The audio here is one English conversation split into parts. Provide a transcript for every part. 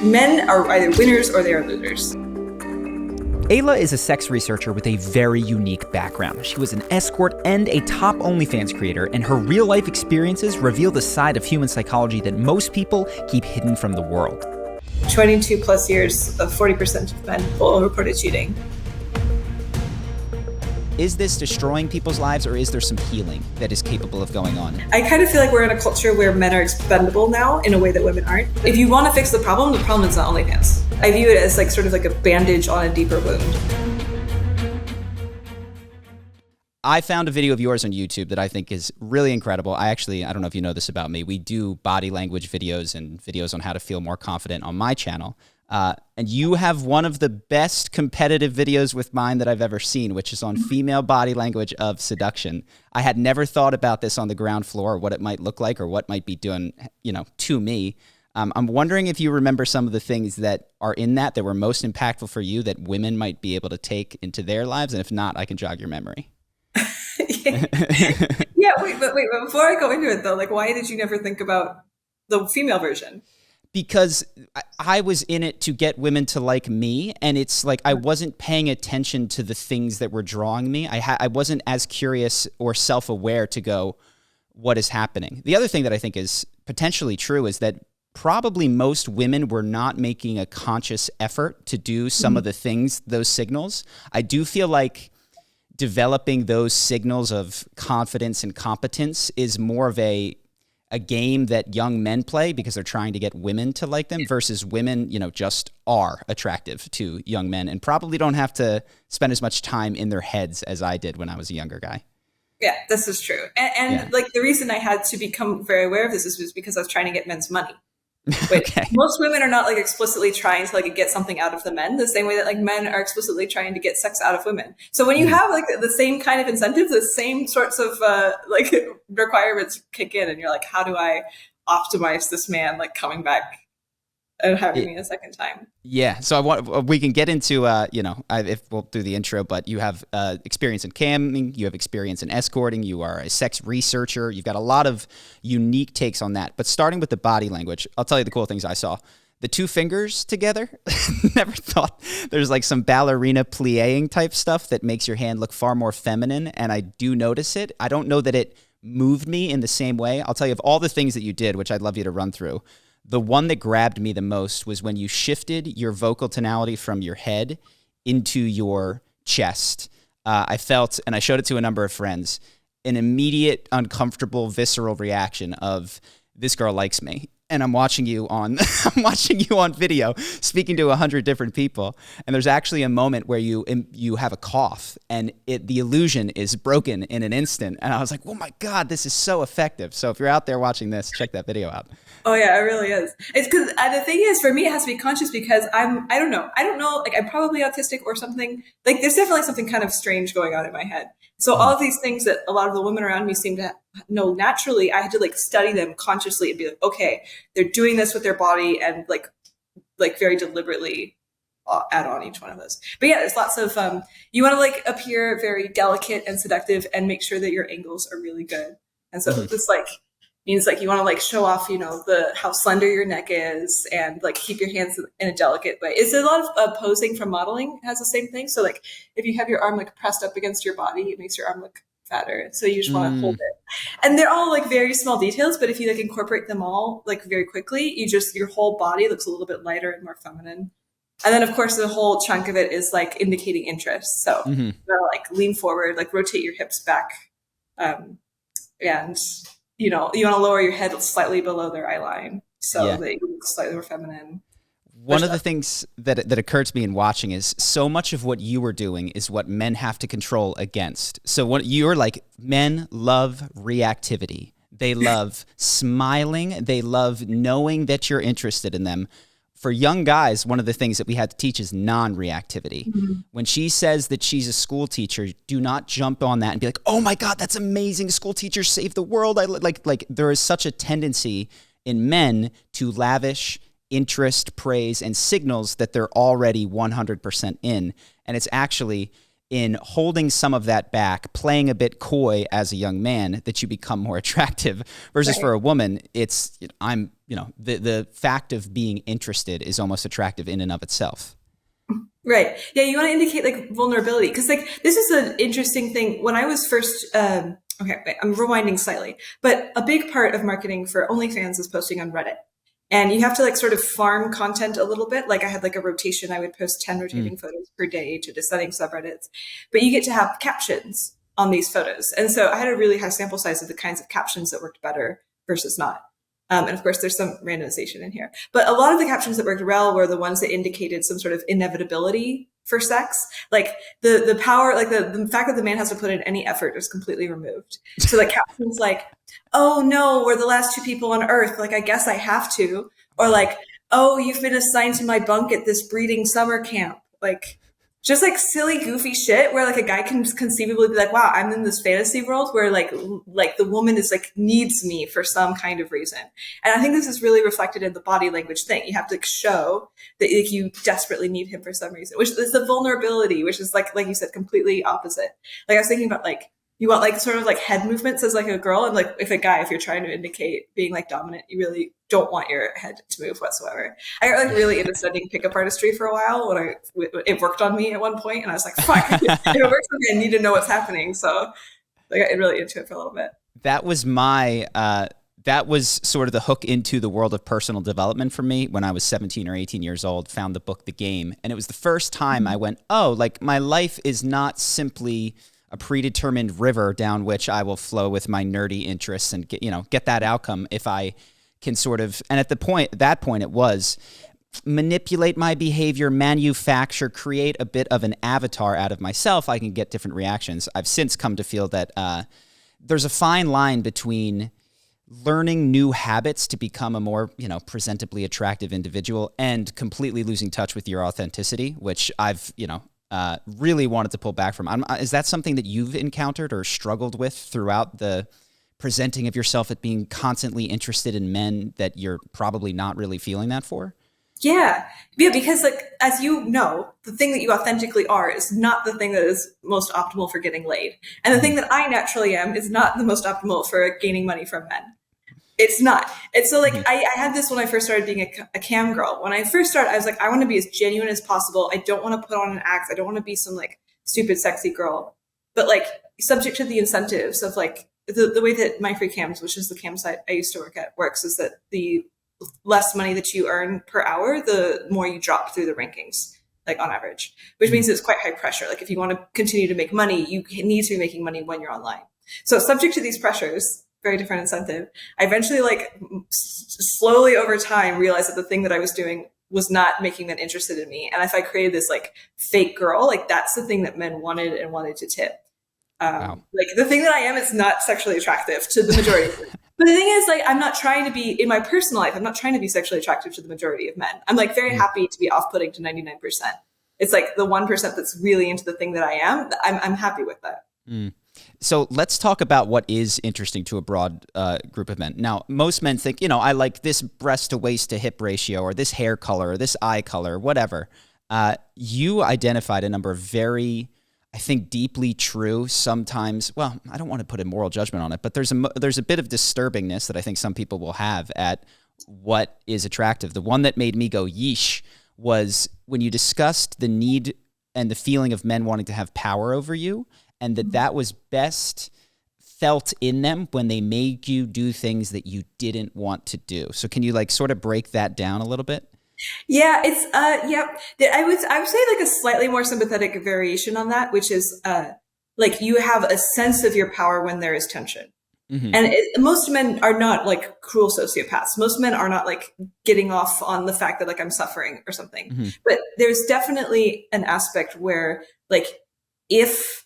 Men are either winners or they are losers. Aella is a sex researcher with a very unique background. She was an escort and a top OnlyFans creator, and her real-life experiences revealed a side of human psychology that most people keep hidden from the world. 22 plus years, 40% of men will reported cheating. Is this destroying people's lives, or is there some healing that is capable of going on? I kind of feel like we're in a culture where men are expendable now in a way that women aren't. If you want to fix the problem is not OnlyFans. I view it as like sort of like a bandage on a deeper wound. I found a video of yours on YouTube that I think is really incredible. I don't know if you know this about me. We do body language videos and videos on how to feel more confident on my channel. And you have one of the best competitive videos with mine that I've ever seen, which is on female body language of seduction. I had never thought about this on the ground floor, or what it might look like, or what might be doing, to me. I'm wondering if you remember some of the things that are in that were most impactful for you that women might be able to take into their lives. And if not, I can jog your memory. Yeah, wait, before I go into it though, like, why did you never think about the female version? Because I was in it to get women to like me, and it's like I wasn't paying attention to the things that were drawing me. I wasn't as curious or self-aware to go, what is happening? The other thing that I think is potentially true is that probably most women were not making a conscious effort to do some of the things, those signals. I do feel like developing those signals of confidence and competence is more of a game that young men play because they're trying to get women to like them, versus women, just are attractive to young men and probably don't have to spend as much time in their heads as I did when I was a younger guy. Yeah, this is true. And like the reason I had to become very aware of this was because I was trying to get men's money. Okay. Most women are not like explicitly trying to like get something out of the men the same way that like men are explicitly trying to get sex out of women. So when you have like the same kind of incentives, the same sorts of like requirements kick in, and you're like, how do I optimize this man like coming back and having me a second time? Yeah. So we can get into, if we'll do the intro, but you have experience in camming, you have experience in escorting, you are a sex researcher, you've got a lot of unique takes on that. But starting with the body language, I'll tell you the cool things I saw. The two fingers together, never thought there's like some ballerina plieing type stuff that makes your hand look far more feminine. And I do notice it. I don't know that it moved me in the same way. I'll tell you of all the things that you did, which I'd love you to run through. The one that grabbed me the most was when you shifted your vocal tonality from your head into your chest. I felt, and I showed it to a number of friends, an immediate, uncomfortable, visceral reaction of, this girl likes me. And I'm watching you on video, speaking to 100 different people, and there's actually a moment where you have a cough, and the illusion is broken in an instant. And I was like, oh my God, this is so effective. So if you're out there watching this, check that video out. Oh yeah, it really is. It's because the thing is, for me, it has to be conscious because I don't know, like I'm probably autistic or something. Like there's definitely something kind of strange going on in my head. So all of these things that a lot of the women around me seem to know naturally, I had to like study them consciously and be like, okay, they're doing this with their body, and like very deliberately add on each one of those. But yeah, there's lots of, you want to like appear very delicate and seductive and make sure that your angles are really good. And so this like means like you want to like show off, how slender your neck is, and like keep your hands in a delicate way. It's a lot of posing from modeling has the same thing. So like if you have your arm like pressed up against your body, it makes your arm look fatter. So you just want to hold it. And they're all like very small details, but if you like incorporate them all like very quickly, your whole body looks a little bit lighter and more feminine. And then of course the whole chunk of it is like indicating interest. So you gotta like lean forward, like rotate your hips back. And you want to lower your head slightly below their eye line so that you look slightly more feminine. One of the things that occurred to me in watching is so much of what you were doing is what men have to control against. So what you're like, men love reactivity. They love smiling. They love knowing that you're interested in them. For young guys, one of the things that we had to teach is non-reactivity. When she says that she's a school teacher, do not jump on that and be like, oh my God, that's amazing. School teachers save the world. Like there is such a tendency in men to lavish interest, praise, and signals that they're already 100% in. And it's actually in holding some of that back, playing a bit coy as a young man, that you become more attractive. Versus for a woman, it's the fact of being interested is almost attractive in and of itself. Right. Yeah, you want to indicate like vulnerability, because like this is an interesting thing. When I was first, okay, wait, I'm rewinding slightly, but a big part of marketing for OnlyFans is posting on Reddit. And you have to like sort of farm content a little bit. Like I had like a rotation. I would post 10 rotating photos per day to descending subreddits, but you get to have captions on these photos. And so I had a really high sample size of the kinds of captions that worked better versus not. And of course, there's some randomization in here. But a lot of the captions that worked well were the ones that indicated some sort of inevitability for sex. Like the power, like the fact that the man has to put in any effort is completely removed. So like captions like, oh no, we're the last two people on Earth. Like, I guess I have to. Or like, oh, you've been assigned to my bunk at this breeding summer camp. Like, just like silly, goofy shit where like a guy can conceivably be like, wow, I'm in this fantasy world where like the woman is like needs me for some kind of reason. And I think this is really reflected in the body language thing. You have to show that like, you desperately need him for some reason, which is the vulnerability, which is like you said, completely opposite. Like I was thinking about like, you want like sort of like head movements as like a girl, and like if you're trying to indicate being like dominant, you really don't want your head to move whatsoever. I got like really into studying pickup artistry for a while when it worked on me at one point, and I was like, fuck, if it works on me, I need to know what's happening. So I got really into it for a little bit. That was my that was sort of the hook into the world of personal development for me when I was 17 or 18 years old, found the book The Game, and it was the first time I went, oh, like my life is not simply a predetermined river down which I will flow with my nerdy interests and get that outcome if I can sort of, and at that point it was manipulate my behavior, manufacture, create a bit of an avatar out of myself. I can get different reactions. I've since come to feel that there's a fine line between learning new habits to become a more, presentably attractive individual and completely losing touch with your authenticity, which I've, really wanted to pull back from. Is that something that you've encountered or struggled with throughout the presenting of yourself, at being constantly interested in men that you're probably not really feeling that for? Yeah, because like, as you know, the thing that you authentically are is not the thing that is most optimal for getting laid. And the thing that I naturally am is not the most optimal for gaining money from men. It's not. And so like, I had this when I first started being a cam girl. When I first started, I was like, I want to be as genuine as possible. I don't want to put on an act. I don't want to be some like stupid, sexy girl, but like subject to the incentives of like the way that My Free Cams, which is the cam site I used to work at, works, is that the less money that you earn per hour, the more you drop through the rankings, like on average, which means it's quite high pressure. Like if you want to continue to make money, you need to be making money when you're online. So subject to these pressures, very different incentive, I eventually like slowly over time realized that the thing that I was doing was not making men interested in me. And if I created this like fake girl, like that's the thing that men wanted and wanted to tip. Wow. Like the thing that I am is not sexually attractive to the majority of men. But the thing is, like, I'm not trying to be, in my personal life, I'm not trying to be sexually attractive to the majority of men. I'm like very happy to be off-putting to 99%. It's like the 1% that's really into the thing that I am. I'm happy with that. So let's talk about what is interesting to a broad group of men. Now, most men think, I like this breast to waist to hip ratio, or this hair color, or this eye color, whatever. You identified a number of very, I think, deeply true, sometimes, well, I don't want to put a moral judgment on it, but there's a bit of disturbingness that I think some people will have at what is attractive. The one that made me go yeesh was when you discussed the need and the feeling of men wanting to have power over you, and that was best felt in them when they made you do things that you didn't want to do. So can you like sort of break that down a little bit? Yeah, it's I would say like a slightly more sympathetic variation on that, which is like you have a sense of your power when there is tension. And most men are not like cruel sociopaths. Most men are not like getting off on the fact that like I'm suffering or something. But there's definitely an aspect where like if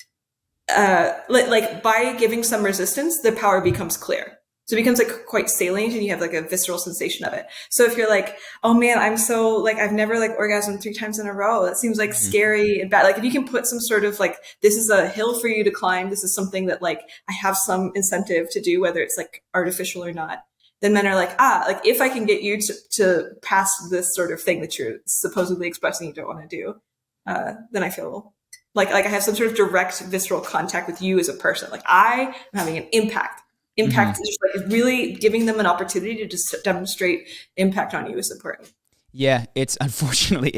like by giving some resistance, the power becomes clear. So it becomes like quite salient and you have like a visceral sensation of it. So if you're like, oh man, I'm so like, I've never like orgasmed 3 times in a row. That seems like scary and bad. Like if you can put some sort of like, this is a hill for you to climb. This is something that like I have some incentive to do, whether it's like artificial or not. Then men are like, like if I can get you to pass this sort of thing that you're supposedly expressing you don't want to do, then I feel Like I have some sort of direct visceral contact with you as a person. Like I am having an impact. Impact is just like really giving them an opportunity to just demonstrate impact on you is important. Yeah, it's unfortunately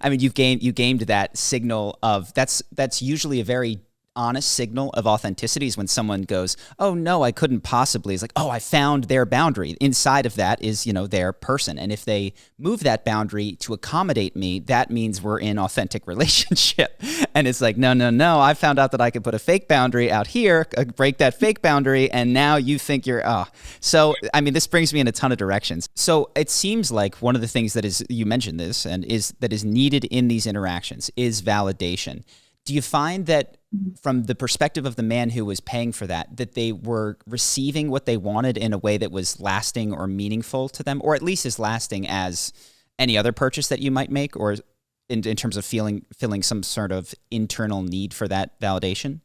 I mean you gamed that signal of that's usually a very honest signal of authenticity is when someone goes, "Oh no, I couldn't possibly." It's like, "Oh, I found their boundary." Inside of that is, their person. And if they move that boundary to accommodate me, that means we're in authentic relationship. And it's like, "No, no, no. I found out that I could put a fake boundary out here, break that fake boundary, and now you think you're So, I mean, this brings me in a ton of directions. So, it seems like one of the things that is you mentioned this and that is needed in these interactions is validation. Do you find that from the perspective of the man who was paying for that they were receiving what they wanted in a way that was lasting or meaningful to them, or at least as lasting as any other purchase that you might make, or in terms of filling some sort of internal need for that validation?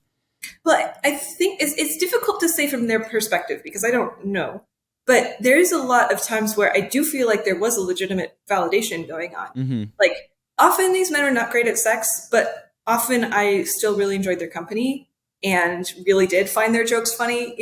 Well, I think it's difficult to say from their perspective because I don't know. But there is a lot of times where I do feel like there was a legitimate validation going on. Mm-hmm. Like often these men are not great at sex, but often I still really enjoyed their company and really did find their jokes funny,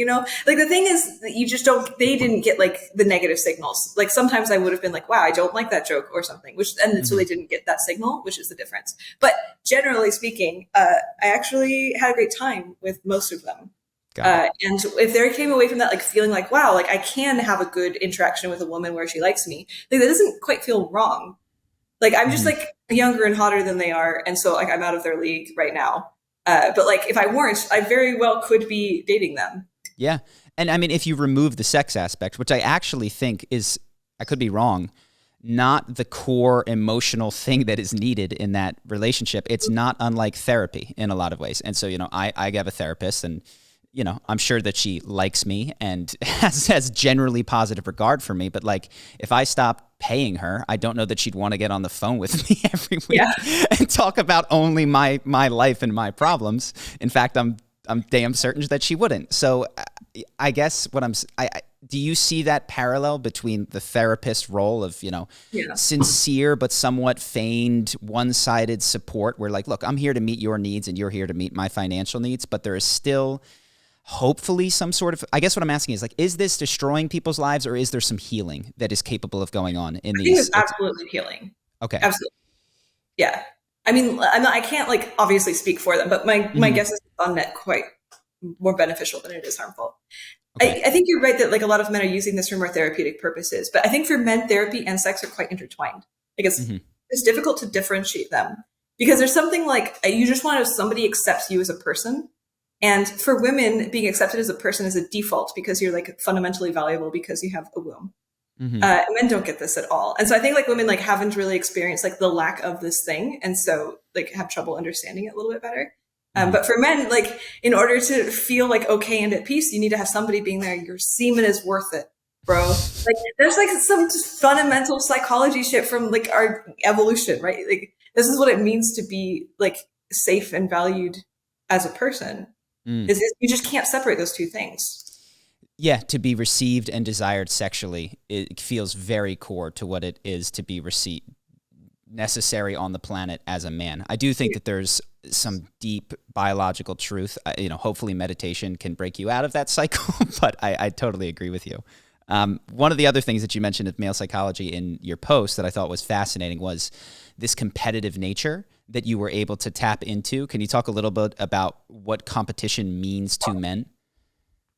Like the thing is that they didn't get like the negative signals. Like sometimes I would have been like, wow, I don't like that joke or something, so they didn't get that signal, which is the difference. But generally speaking, I actually had a great time with most of them. And if they came away from that, like feeling like, wow, like I can have a good interaction with a woman where she likes me, like that doesn't quite feel wrong. Like I'm just like younger and hotter than they are. And so like I'm out of their league right now. But like if I weren't, I very well could be dating them. Yeah. And I mean, if you remove the sex aspect, which I actually think is, I could be wrong, not the core emotional thing that is needed in that relationship. It's not unlike therapy in a lot of ways. And so, I have a therapist and, I'm sure that she likes me and has generally positive regard for me. But like, if I stop paying her, I don't know that she'd want to get on the phone with me every week and talk about only my life and my problems. In fact, I'm damn certain that she wouldn't. So I guess do you see that parallel between the therapist role of, sincere but somewhat feigned one-sided support where like, look, I'm here to meet your needs and you're here to meet my financial needs, but there is still hopefully some sort of, I guess what I'm asking is like, is this destroying people's lives or is there some healing that is capable of going on in these? I think it's absolutely healing. Okay. Absolutely. Yeah. I mean, I can't like obviously speak for them, but my guess is on net quite more beneficial than it is harmful. Okay. I think you're right that like a lot of men are using this for more therapeutic purposes, but I think for men, therapy and sex are quite intertwined. Like it's difficult to differentiate them because there's something like you just want to somebody accepts you as a person. And for women, being accepted as a person is a default because you're like fundamentally valuable because you have a womb. Men don't get this at all. And so I think like women like haven't really experienced like the lack of this thing. And so like have trouble understanding it a little bit better. But for men, like in order to feel like okay and at peace, you need to have somebody being there. Your semen is worth it, bro. Like there's like some just fundamental psychology shit from like our evolution, right? Like this is what it means to be like safe and valued as a person. You just can't separate those two things. Yeah, to be received and desired sexually, it feels very core to what it is to be necessary on the planet as a man. I do think that there's some deep biological truth. Hopefully meditation can break you out of that cycle, but I totally agree with you. One of the other things that you mentioned of male psychology in your post that I thought was fascinating was this competitive nature that you were able to tap into. Can you talk a little bit about what competition means to men?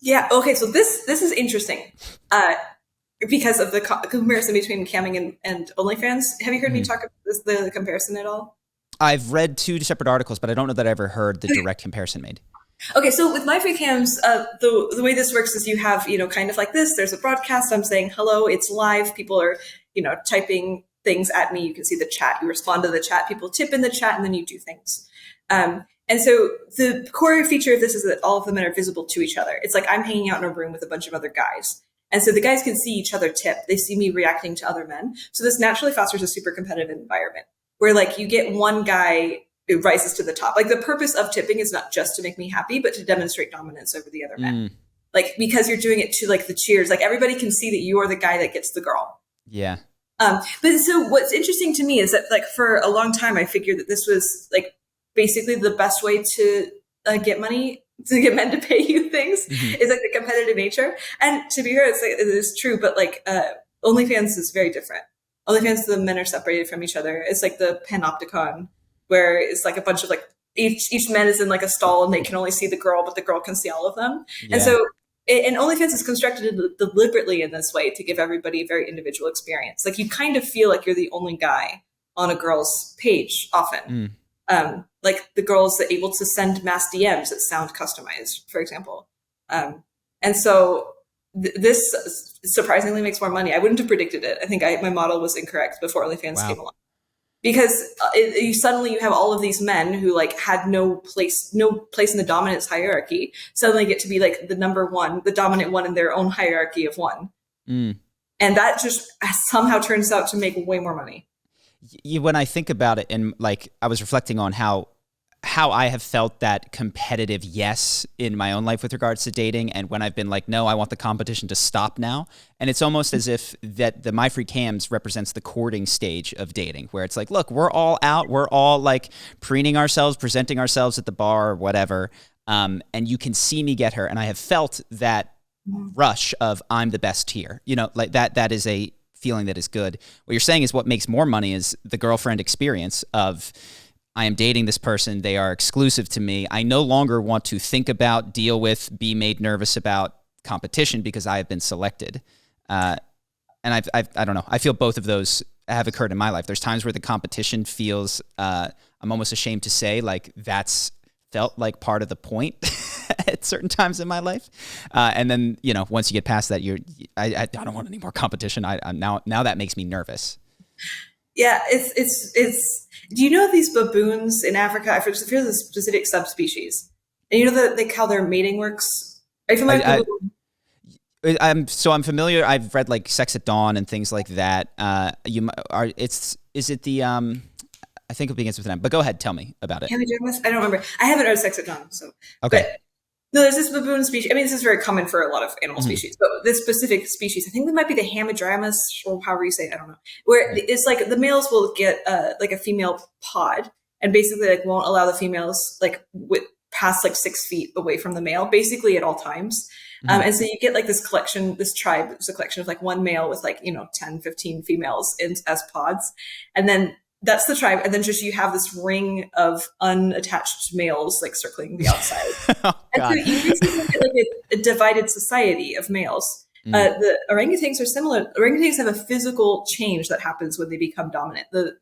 Yeah. Okay. So this is interesting because of the comparison between camming and OnlyFans. Have you heard me talk about the comparison at all? I've read 2 separate articles, but I don't know that I ever heard the direct comparison made. Okay, so with my free cams, the way this works is you have, kind of like this. There's a broadcast. I'm saying, hello, it's live. People are, typing things at me. You can see the chat. You respond to the chat. People tip in the chat, and then you do things. And so the core feature of this is that all of the men are visible to each other. It's like I'm hanging out in a room with a bunch of other guys. And so the guys can see each other tip. They see me reacting to other men. So this naturally fosters a super competitive environment where like you get one guy who rises to the top. Like the purpose of tipping is not just to make me happy, but to demonstrate dominance over the other men. Like because you're doing it to like the cheers, like everybody can see that you are the guy that gets the girl. Yeah. But so what's interesting to me is that like for a long time, I figured that this was like basically the best way to get money, to get men to pay you things, is like the competitive nature. And to be fair, it's like, it is true, but like OnlyFans is very different. OnlyFans, the men are separated from each other. It's like the panopticon, where it's like a bunch of like each man is in like a stall and they can only see the girl, but the girl can see all of them. And so and OnlyFans is constructed deliberately in this way to give everybody a very individual experience. Like you kind of feel like you're the only guy on a girl's page often. Like the girls that are able to send mass DMs that sound customized, for example. And so this surprisingly makes more money. I wouldn't have predicted it. I think my model was incorrect before OnlyFans came along. Because you have all of these men who like had no place in the dominance hierarchy suddenly get to be like the number one, the dominant one in their own hierarchy of one. And that just somehow turns out to make way more money. When I think about it, and like I was reflecting on how I have felt that competitive yes in my own life with regards to dating, and when I've been like, no, I want the competition to stop now. And it's almost as if that the My Free Cams represents the courting stage of dating, where it's like, look, we're all out, we're all like preening ourselves, presenting ourselves at the bar or whatever, and you can see me get her. And I have felt that rush of I'm the best here, you know, like that is a feeling that is good. What you're saying is what makes more money is the girlfriend experience of, I am dating this person. They are exclusive to me. I no longer want to think about, deal with, be made nervous about competition because I have been selected. And I don't know. I feel both of those have occurred in my life. There's times where the competition feels, I'm almost ashamed to say, like that's felt like part of the point at certain times in my life. And then, you know, once you get past that, I don't want any more competition. Now that makes me nervous. Yeah, it's. Do you know these baboons in Africa? I forget the specific subspecies. And you know how their mating works. Are you familiar with I'm familiar. I've read like Sex at Dawn and things like that. Is it the I think it begins with an M. But go ahead, tell me about it. I don't remember. I haven't read Sex at Dawn, so okay. But, no, there's this baboon species. I mean, this is very common for a lot of animal species, but this specific species, I think that might be the Hamadrymas, or however you say it, I don't know, where it's like the males will get like a female pod and basically like won't allow the females like past like 6 feet away from the male, basically at all times. And so you get like this tribe, it's a collection of like one male with like, 10, 15 females as pods. And then that's the tribe. And then just you have this ring of unattached males like circling the outside. And so you basically get like a divided society of males. The orangutans are similar. Orangutans have a physical change that happens when they become dominant. The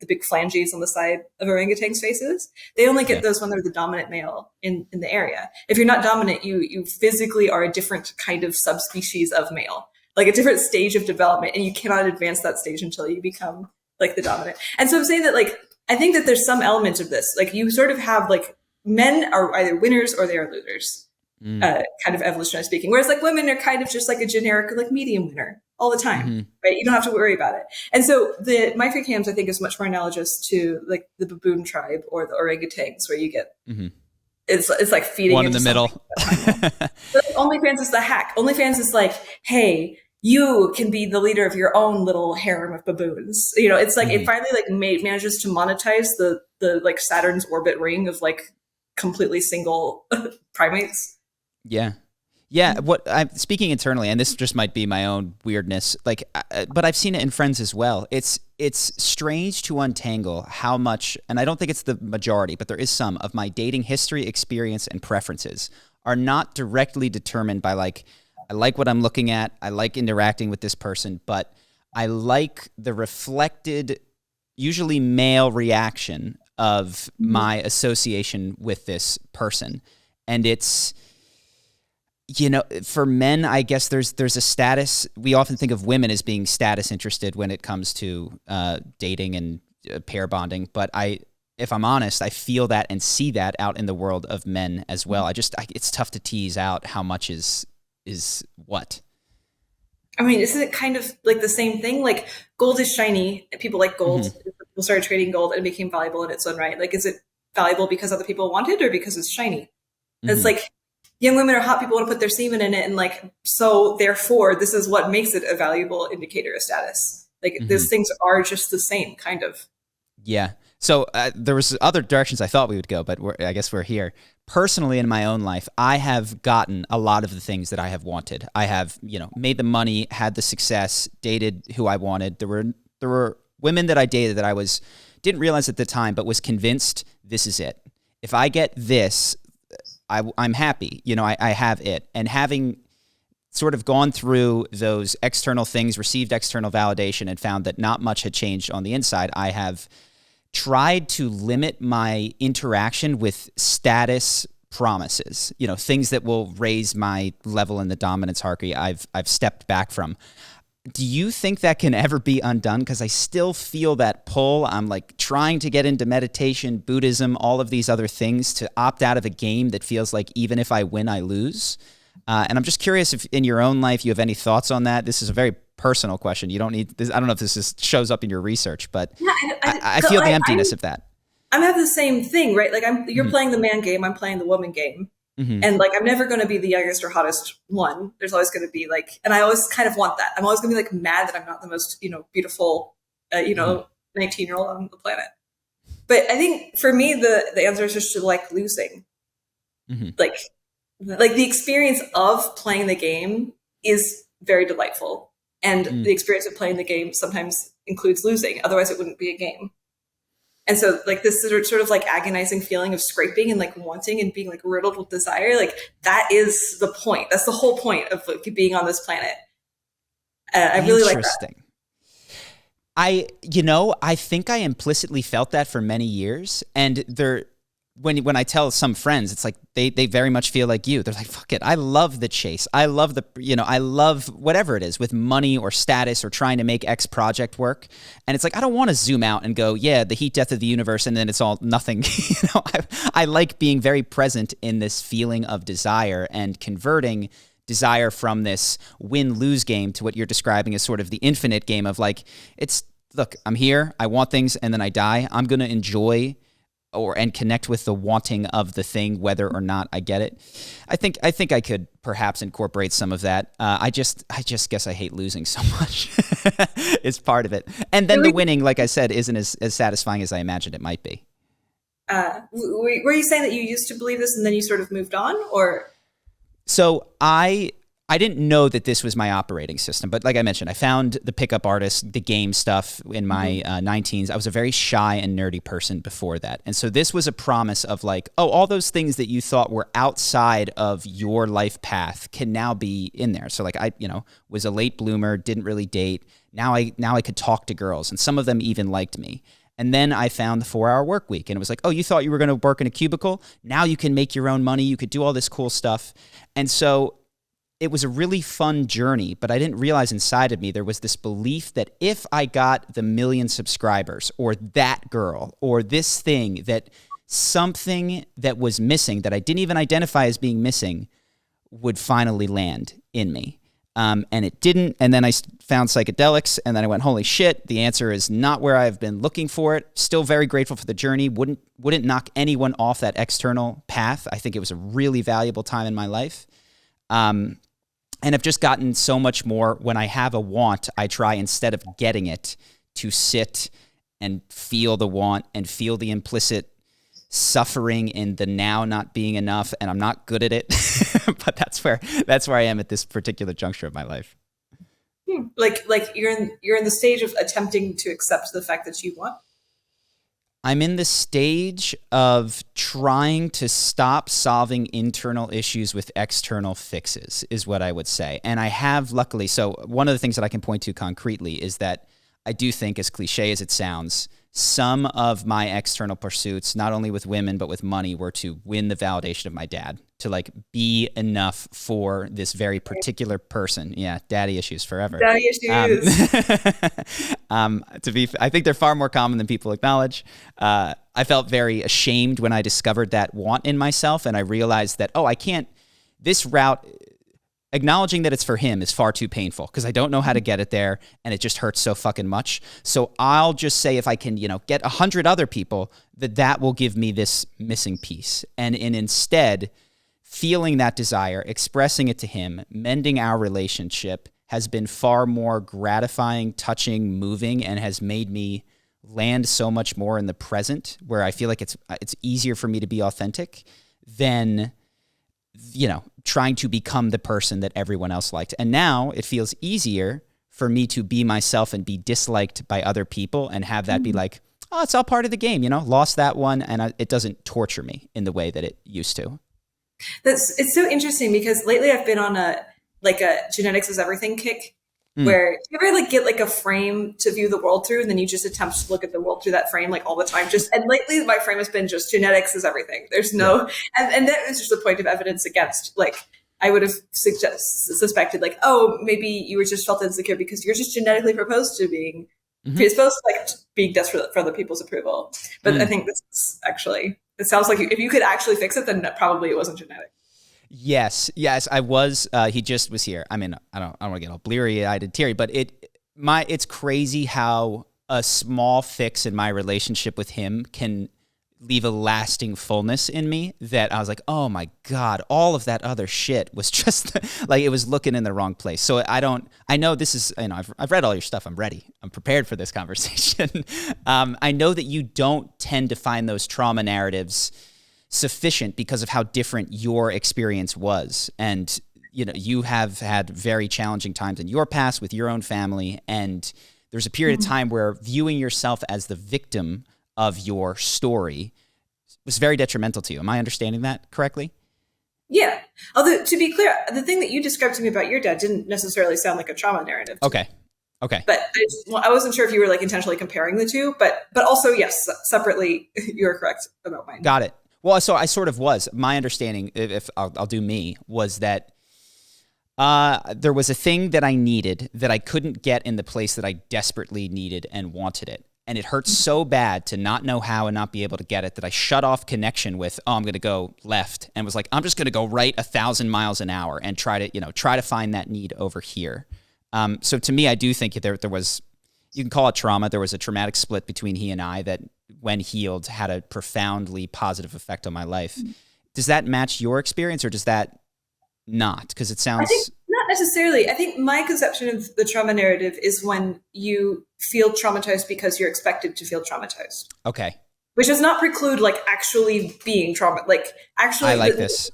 big phalanges on the side of orangutans' faces, they only get those when they're the dominant male in the area. If you're not dominant, you physically are a different kind of subspecies of male, like a different stage of development, and you cannot advance that stage until you become like the dominant. And so I'm saying that like I think that there's some element of this. Like you sort of have like men are either winners or they are losers. Kind of evolutionary speaking, whereas like women are kind of just like a generic like medium winner all the time, right? You don't have to worry about it. And so the My Free Cams I think is much more analogous to like the baboon tribe or the orangutans, where you get it's like feeding one in the middle. But OnlyFans is the hack. OnlyFans is like, hey, you can be the leader of your own little harem of baboons. It's like it finally like manages to monetize the like Saturn's orbit ring of like completely single primates. Yeah. What I'm speaking internally, and this just might be my own weirdness, like, but I've seen it in friends as well. It's strange to untangle how much, and I don't think it's the majority, but there is some of my dating history, experience, and preferences are not directly determined by like, I like what I'm looking at, I like interacting with this person, but I like the reflected, usually male reaction of my association with this person. And it's, for men, I guess there's a status. We often think of women as being status interested when it comes to dating and pair bonding. But if I'm honest, I feel that and see that out in the world of men as well. It's tough to tease out how much is what. I mean, isn't it kind of like the same thing? Like gold is shiny. People like gold. People started trading gold and it became valuable in its own right. Like, is it valuable because other people want it or because it's shiny? It's like, young women are hot, people want to put their semen in it, and like, so therefore this is what makes it a valuable indicator of status. Like these things are just the same kind of. Yeah. So there was other directions I thought we would go, but I guess we're here. Personally, in my own life, I have gotten a lot of the things that I have wanted. I have, made the money, had the success, dated who I wanted. There were women that I dated that didn't realize at the time, but was convinced this is it. If I get this, I'm happy. I have it. And having sort of gone through those external things, received external validation, and found that not much had changed on the inside, I have tried to limit my interaction with status promises, things that will raise my level in the dominance hierarchy. I've stepped back from. Do you think that can ever be undone? Because I still feel that pull. I'm like trying to get into meditation, Buddhism, all of these other things to opt out of a game that feels like even if I win, I lose. And I'm just curious if in your own life you have any thoughts on that. This is a very personal question. You don't need this. I don't know if shows up in your research, but yeah, I feel the emptiness of that. I'm having the same thing, right? Like you're playing the man game, I'm playing the woman game. Mm-hmm. And like, I'm never going to be the youngest or hottest one. There's always going to be like, and I always kind of want that. I'm always going to be like mad that I'm not the most, beautiful, 19-year-old on the planet. But I think for me, the answer is just to like losing. Mm-hmm. Like the experience of playing the game is very delightful. And the experience of playing the game sometimes includes losing. Otherwise it wouldn't be a game. And so like this sort of like agonizing feeling of scraping and like wanting and being like riddled with desire, like that is the point. That's the whole point of like, being on this planet. I really like that. I think I implicitly felt that for many years. And when I tell some friends, it's like they very much feel like you. They're like, fuck it. I love the chase. I love I love whatever it is with money or status or trying to make X project work. And it's like, I don't want to zoom out and go, yeah, the heat death of the universe. And then it's all nothing. I like being very present in this feeling of desire and converting desire from this win-lose game to what you're describing as sort of the infinite game of like, look, I'm here. I want things and then I die. I'm going to enjoy and connect with the wanting of the thing, whether or not I get it. I think I could perhaps incorporate some of that. I just guess I hate losing so much. It's part of it. And then the winning, like I said, isn't as satisfying as I imagined it might be. Were you saying that you used to believe this and then you sort of moved on, or? So I didn't know that this was my operating system, but like I mentioned, I found the pickup artist, the game stuff in my 19s. I was a very shy and nerdy person before that. And so this was a promise of like, oh, all those things that you thought were outside of your life path can now be in there. So like I, was a late bloomer, didn't really date. Now I could talk to girls, and some of them even liked me. And then I found the 4-hour work week, and it was like, oh, you thought you were going to work in a cubicle? Now you can make your own money. You could do all this cool stuff. And so it was a really fun journey, but I didn't realize inside of me there was this belief that if I got the 1 million subscribers or that girl or this thing, that something that was missing that I didn't even identify as being missing would finally land in me. And it didn't. And then I found psychedelics, and then I went, holy shit, the answer is not where I've been looking for it. Still very grateful for the journey. Wouldn't knock anyone off that external path. I think it was a really valuable time in my life. And I've just gotten so much more. When I have a want, I try, instead of getting it, to sit and feel the want and feel the implicit suffering in the now not being enough. And I'm not good at it, but that's where I am at this particular juncture of my life. Like you're in the stage of attempting to accept the fact that you want. I'm in the stage of trying to stop solving internal issues with external fixes, is what I would say. And I have, luckily, so one of the things that I can point to concretely is that I do think, as cliche as it sounds, some of my external pursuits, not only with women, but with money, were to win the validation of my dad, to like be enough for this very particular person. Yeah, daddy issues forever. Daddy issues. I think they're far more common than people acknowledge. I felt very ashamed when I discovered that want in myself, and I realized that, I can't, this route, acknowledging that it's for him is far too painful because I don't know how to get it there, and it just hurts so fucking much. So I'll just say, if I can, get 100 other people, that will give me this missing piece. And instead, feeling that desire, expressing it to him, mending our relationship has been far more gratifying, touching, moving, and has made me land so much more in the present, where I feel like it's easier for me to be authentic than, you know, trying to become the person that everyone else liked. And now it feels easier for me to be myself and be disliked by other people and have that be like, oh, it's all part of the game, you know, lost that one. And it doesn't torture me in the way that it used to. It's so interesting because lately I've been on a genetics is everything kick, where you ever like get like a frame to view the world through, and then you just attempt to look at the world through that frame like all the time. And lately my frame has been just genetics is everything. There's no, and that is just a point of evidence against, like, I would have suspected like, oh, maybe you were just felt insecure because you're just genetically predisposed to like being desperate for other people's approval. But I think this is actually, it sounds like if you could actually fix it, then probably it wasn't genetic. Yes, I was. He just was here. I mean, I don't want to get all bleary-eyed and teary, but it's crazy how a small fix in my relationship with him can leave a lasting fullness in me that I was like, oh my God, all of that other shit was just like, it was looking in the wrong place. So I know this is, you know, I've read all your stuff. I'm ready. I'm prepared for this conversation. I know that you don't tend to find those trauma narratives sufficient because of how different your experience was. And, you know, you have had very challenging times in your past with your own family. And there's a period of time where viewing yourself as the victim of your story was very detrimental to you. Am I understanding that correctly? Yeah. Although, to be clear, the thing that you described to me about your dad didn't necessarily sound like a trauma narrative. Okay. But I wasn't sure if you were like intentionally comparing the two, but also, yes, separately, you're correct about mine. Got it. Well, so I sort of was. My understanding, if I'll do me, was that there was a thing that I needed that I couldn't get in the place that I desperately needed and wanted it. And it hurt so bad to not know how and not be able to get it that I shut off connection with, I'm going to go left, and was like, I'm just going to go right 1,000 miles an hour and try to find that need over here. So to me, I do think there was, you can call it trauma. There was a traumatic split between he and I that, when healed, had a profoundly positive effect on my life. Does that match your experience, or does that not? Because it sounds... I think not necessarily. I think my conception of the trauma narrative is when you feel traumatized because you're expected to feel traumatized. Okay. Which does not preclude like actually being trauma. Like actually, I like this.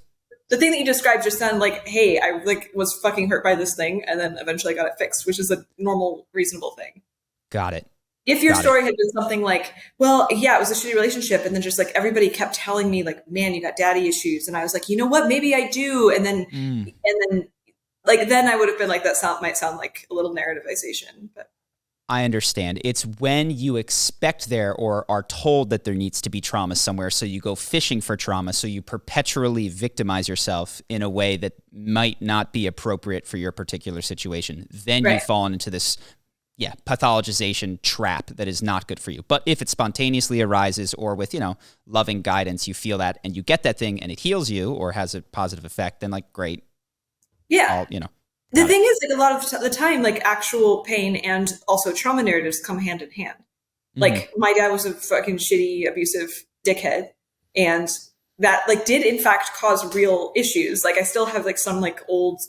The thing that you described just sounded like, hey, I like was fucking hurt by this thing, and then eventually got it fixed, which is a normal, reasonable thing. Got it. If your story had been something like, well, yeah, it was a shitty relationship, and then just like everybody kept telling me like, man, you got daddy issues, and I was like, you know what, maybe I do, and then then I would have been like, might sound like a little narrativization. But I understand. It's when you expect there or are told that there needs to be trauma somewhere, so you go fishing for trauma, so you perpetually victimize yourself in a way that might not be appropriate for your particular situation. Then you fall into this pathologization trap that is not good for you. But if it spontaneously arises, or with, loving guidance, you feel that and you get that thing and it heals you or has a positive effect, then like, great. Yeah. The thing is, like, a lot of the time, like, actual pain and also trauma narratives come hand in hand. Like, my dad was a fucking shitty, abusive dickhead, and that, like, did in fact cause real issues. Like, I still have, like, some, like, old,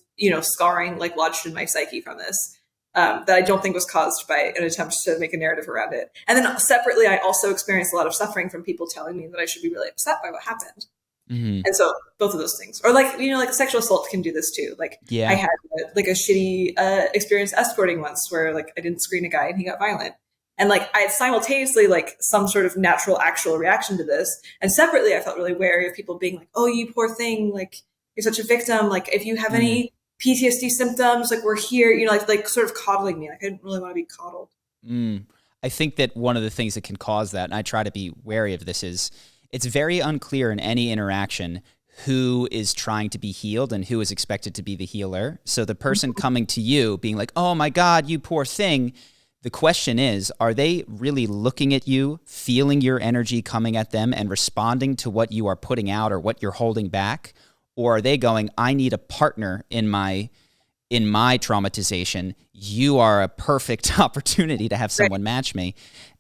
scarring, like, lodged in my psyche from this, that I don't think was caused by an attempt to make a narrative around it. And then separately, I also experienced a lot of suffering from people telling me that I should be really upset by what happened. And so both of those things, or like, like sexual assault can do this too. Like I had like a shitty experience escorting once where like I didn't screen a guy and he got violent. And like I had simultaneously like some sort of natural actual reaction to this. And separately, I felt really wary of people being like, oh, you poor thing. Like you're such a victim. Like if you have any PTSD symptoms, like we're here, like sort of coddling me. Like I didn't really want to be coddled. I think that one of the things that can cause that, and I try to be wary of this, is it's very unclear in any interaction who is trying to be healed and who is expected to be the healer. So the person coming to you being like, oh my God, you poor thing. The question is, are they really looking at you, feeling your energy coming at them and responding to what you are putting out or what you're holding back? Or are they going, I need a partner in my traumatization. You are a perfect opportunity to have someone match me.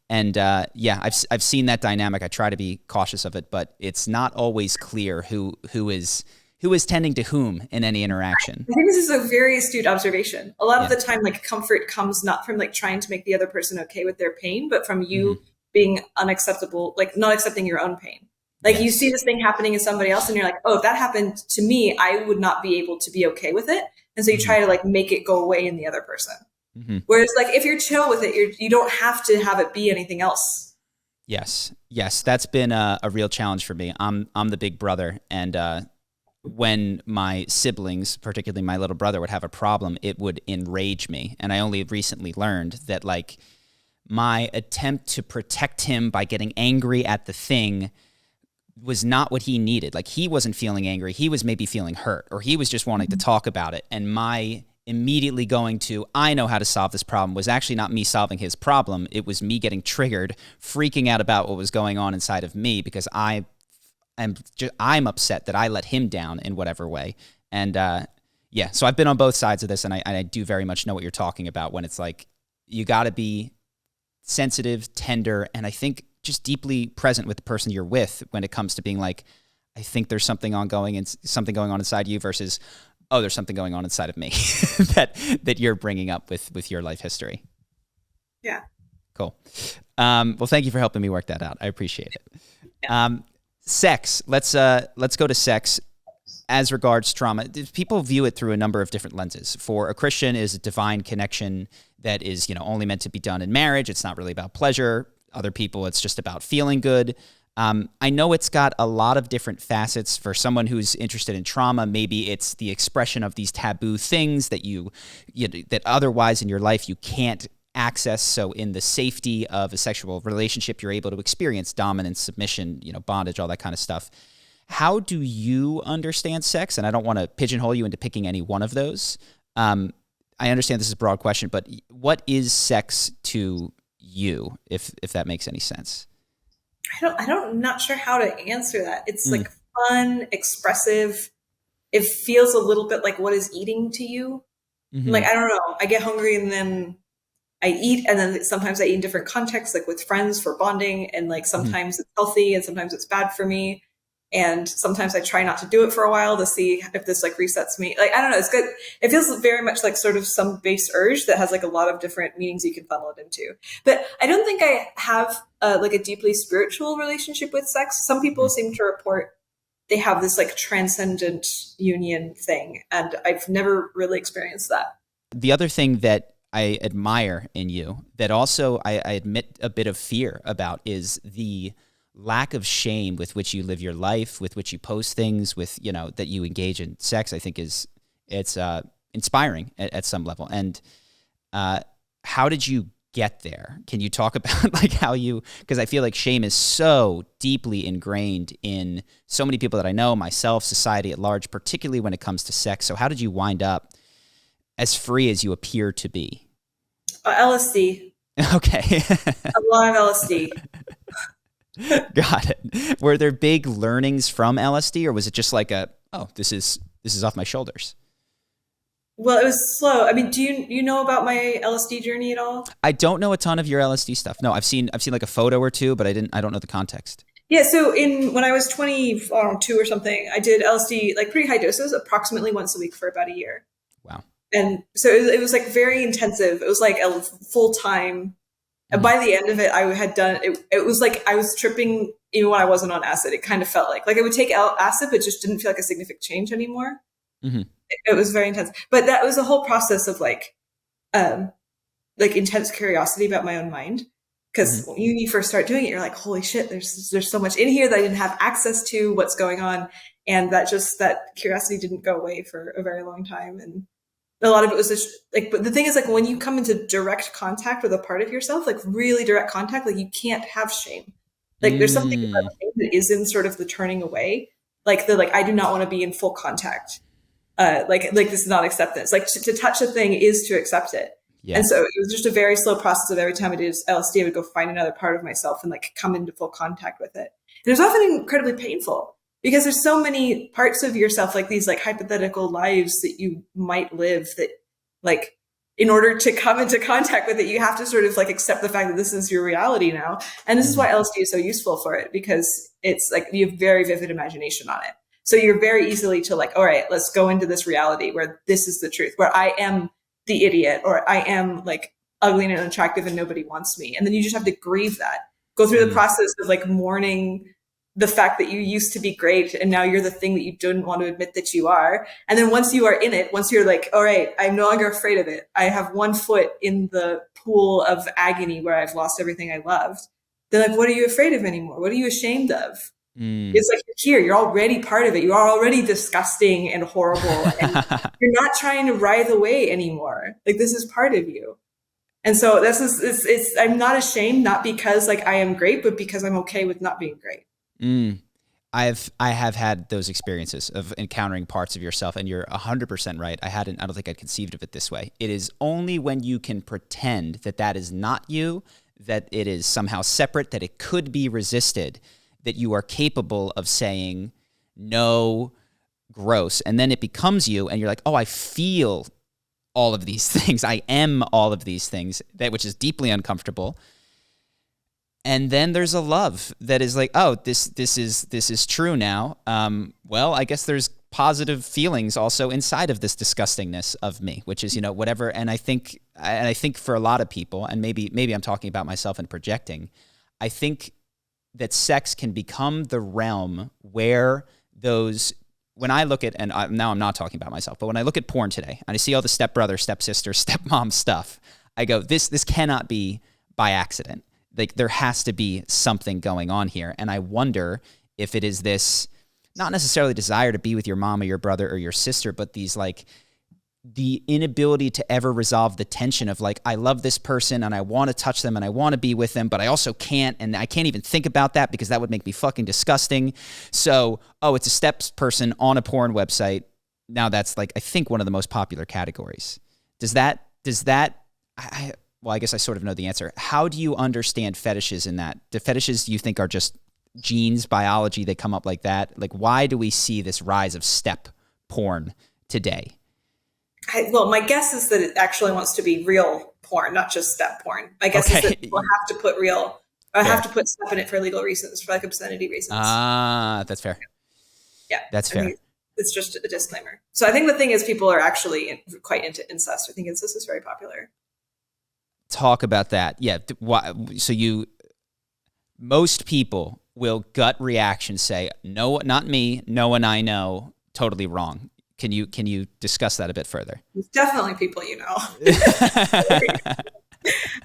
And I've seen that dynamic. I try to be cautious of it, but it's not always clear who is tending to whom in any interaction. I think this is a very astute observation. A lot of the time, like comfort comes not from like trying to make the other person okay with their pain, but from you being unacceptable, like not accepting your own pain. Like you see this thing happening in somebody else and you're like, oh, if that happened to me, I would not be able to be okay with it. And so you try to like make it go away in the other person. Whereas like if you're chill with it, you don't have to have it be anything else. Yes. That's been a real challenge for me. I'm the big brother, and when my siblings, particularly my little brother, would have a problem, it would enrage me. And I only recently learned that like my attempt to protect him by getting angry at the thing was not what he needed. Like he wasn't feeling angry. He was maybe feeling hurt, or he was just wanting to talk about it. And my immediately going to, I know how to solve this problem, was actually not me solving his problem. It was me getting triggered, freaking out about what was going on inside of me, because I'm upset that I let him down in whatever way. And so I've been on both sides of this, and I do very much know what you're talking about when it's like you got to be sensitive, tender, and I think just deeply present with the person you're with when it comes to being like, I think there's something going on inside you versus, oh, there's something going on inside of me that you're bringing up with your life history. Yeah. Cool. Well, thank you for helping me work that out. I appreciate it. Yeah. Sex. Let's go to sex as regards trauma. People view it through a number of different lenses. For a Christian, is a divine connection that is, only meant to be done in marriage. It's not really about pleasure. Other people, it's just about feeling good. I know it's got a lot of different facets. For someone who's interested in trauma, maybe it's the expression of these taboo things that that otherwise in your life you can't access. So in the safety of a sexual relationship, you're able to experience dominance, submission, bondage, all that kind of stuff. How do you understand sex? And I don't want to pigeonhole you into picking any one of those. I understand this is a broad question, but what is sex to you, if that makes any sense? I'm not sure how to answer that. It's like fun, expressive. It feels a little bit like what is eating to you. Like, I don't know. I get hungry and then I eat, and then sometimes I eat in different contexts, like with friends for bonding, and like sometimes it's healthy and sometimes it's bad for me. And sometimes I try not to do it for a while to see if this like resets me. Like, I don't know. It's good. It feels very much like sort of some base urge that has like a lot of different meanings you can funnel it into. But I don't think I have like a deeply spiritual relationship with sex. Some people seem to report they have this like transcendent union thing. And I've never really experienced that. The other thing that I admire in you that also I admit a bit of fear about is the lack of shame with which you live your life, with which you post things, with, that you engage in sex. I think it's inspiring at some level. And how did you get there? Can you talk about like how because I feel like shame is so deeply ingrained in so many people that I know, myself, society at large, particularly when it comes to sex. So how did you wind up as free as you appear to be? LSD. Okay. A lot of LSD. Got it. Were there big learnings from LSD, or was it just like this is off my shoulders? Well, it was slow. I mean, do you know about my LSD journey at all? I don't know a ton of your LSD stuff. No, I've seen like a photo or two, but I don't know the context. Yeah, so when I was 22 or something, I did LSD like pretty high doses, approximately once a week for about a year. Wow. And so it was like very intensive. It was like a full time. And by the end of it, I had done it. It was like I was tripping even when I wasn't on acid. It kind of felt like I would take acid, but just didn't feel like a significant change anymore. It was very intense. But that was a whole process of like intense curiosity about my own mind. Because when you first start doing it, you're like, holy shit, there's so much in here that I didn't have access to. What's going on? And that curiosity didn't go away for a very long time. And a lot of it was just like, but the thing is, like, when you come into direct contact with a part of yourself, like really direct contact, like you can't have shame. Like there's something about shame that is in sort of the turning away. Like I do not want to be in full contact. Like this is not acceptance. Like to touch a thing is to accept it. Yeah. And so it was just a very slow process of every time I did LSD, I would go find another part of myself and like come into full contact with it. And it was often incredibly painful. Because there's so many parts of yourself, like these like hypothetical lives that you might live that like in order to come into contact with it, you have to sort of like accept the fact that this is your reality now. And this is why LSD is so useful for it, because it's like you have very vivid imagination on it. So you're very easily to like, all right, let's go into this reality where this is the truth, where I am the idiot or I am like ugly and unattractive and nobody wants me. And then you just have to grieve that. go through the process of like mourning the fact that you used to be great and now you're the thing that you didn't want to admit that you are. And then once you are in it, once you're like, all right, I'm no longer afraid of it. I have one foot in the pool of agony where I've lost everything I loved. Then like, what are you afraid of anymore? What are you ashamed of? It's like, you're here, you're already part of it. You are already disgusting and horrible. And you're not trying to writhe away anymore. Like, this is part of you. And so I'm not ashamed, not because like I am great, but because I'm okay with not being great. I have had those experiences of encountering parts of yourself, and you're 100% right. I don't think I'd conceived of it this way. It is only when you can pretend that that is not you, that it is somehow separate, that it could be resisted, that you are capable of saying, no, gross. And then it becomes you, and you're like, oh, I feel all of these things. I am all of these things, which is deeply uncomfortable. And then there's a love that is like, oh, this is true now. Well, I guess there's positive feelings also inside of this disgustingness of me, which is, whatever. And I think for a lot of people, and maybe I'm talking about myself and projecting, I think that sex can become the realm where when I look at, and now I'm not talking about myself, but when I look at porn today and I see all the stepbrother, stepsister, stepmom stuff, I go, this cannot be by accident. Like, there has to be something going on here. And I wonder if it is this, not necessarily desire to be with your mom or your brother or your sister, but these like the inability to ever resolve the tension of like, I love this person and I want to touch them and I want to be with them, but I also can't. And I can't even think about that because that would make me fucking disgusting. So, it's a steps person on a porn website. Now that's like, I think one of the most popular categories. Well, I guess I sort of know the answer. How do you understand fetishes in that? The fetishes you think are just genes, biology, they come up like that? Like, why do we see this rise of step porn today? Well, my guess is that it actually wants to be real porn, not just step porn. My guess is that people have to put have to put step in it for legal reasons, for like obscenity reasons. That's fair. Yeah. That's fair. It's just a disclaimer. So I think the thing is people are actually quite into incest. I think incest is very popular. Talk about that. Yeah. So most people will gut reaction say, no, not me. No one I know. Totally wrong. Can you discuss that a bit further? It's definitely people you know.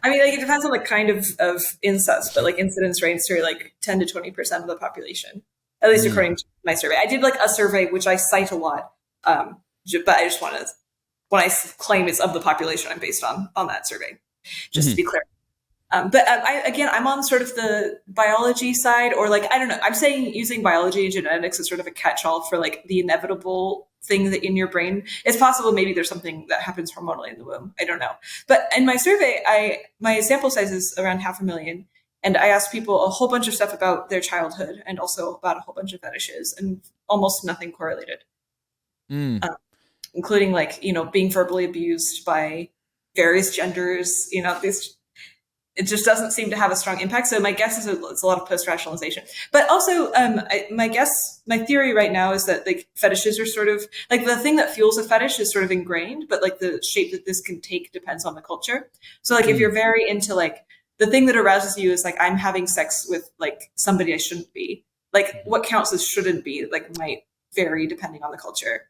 I mean, like, it depends on the kind of incest, but like incidence rates are like 10 to 20% of the population, at least according to my survey. I did like a survey, which I cite a lot, but I just want to, when I claim it's of the population, I'm based on that survey, just to be clear. But I'm on sort of the biology side, or like, I don't know, I'm saying using biology and genetics as sort of a catch-all for like the inevitable thing that in your brain. It's possible maybe there's something that happens hormonally in the womb. I don't know. But in my survey, my sample size is around 500,000. And I asked people a whole bunch of stuff about their childhood and also about a whole bunch of fetishes, and almost nothing correlated. Including like, being verbally abused by various genders, it just doesn't seem to have a strong impact. So my guess is it's a lot of post-rationalization. But also, my theory right now is that like fetishes are sort of like the thing that fuels a fetish is sort of ingrained, but like the shape that this can take depends on the culture. So like if you're very into like the thing that arouses you is like, I'm having sex with like somebody I shouldn't be, like what counts as shouldn't be, like might vary depending on the culture.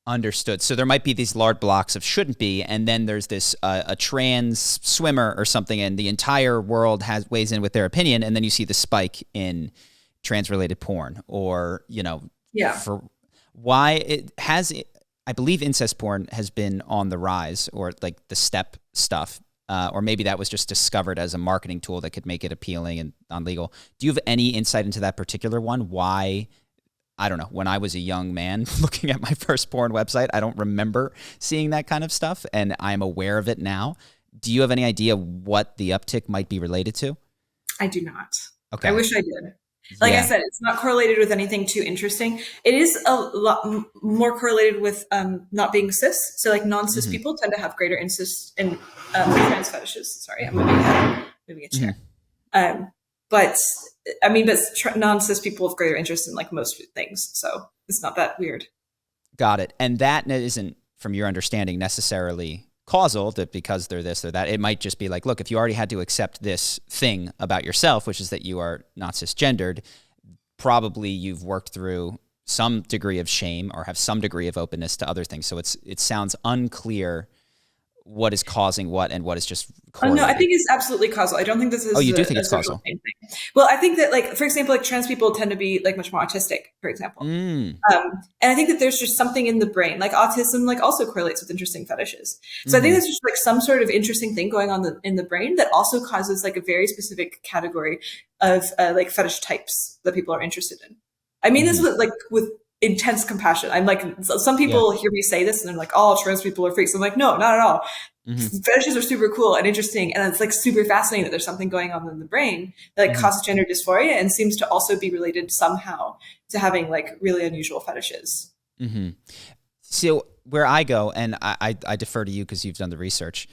Understood. So there might be these large blocks of shouldn't be, and then there's this a trans swimmer or something, and the entire world weighs in with their opinion, and then you see the spike in trans-related porn, or for why it has. I believe incest porn has been on the rise, or like the step stuff, or maybe that was just discovered as a marketing tool that could make it appealing and non-legal. Do you have any insight into that particular one? Why? I don't know. When I was a young man looking at my first porn website, I don't remember seeing that kind of stuff, and I'm aware of it now. Do you have any idea what the uptick might be related to? I do not. Okay. I wish I did. Like I said, it's not correlated with anything too interesting. It is a lot more correlated with not being cis. So like non-cis people tend to have greater interest in trans fetishes. Sorry, I'm moving a chair. But non-cis people have greater interest in like most things. So it's not that weird. Got it. And that isn't, from your understanding, necessarily causal, that because they're this or that. It might just be like, look, if you already had to accept this thing about yourself, which is that you are not cisgendered, probably you've worked through some degree of shame or have some degree of openness to other things. So it sounds unclear what is causing what and what is just correlating. No, I think it's absolutely causal. I don't think this is you do think it's causal? Thing. Well, I think that, like, for example, like trans people tend to be like much more autistic, for example. And I think that there's just something in the brain, like autism, like also correlates with interesting fetishes. So I think there's just like some sort of interesting thing going on in the brain that also causes like a very specific category of like fetish types that people are interested in. I mean this with intense compassion. I'm like, some people hear me say this and they're like, oh, trans people are freaks. I'm like, no, not at all. Fetishes are super cool and interesting. And it's like super fascinating that there's something going on in the brain that like causes gender dysphoria and seems to also be related somehow to having like really unusual fetishes. So where I go, and I defer to you because you've done the research,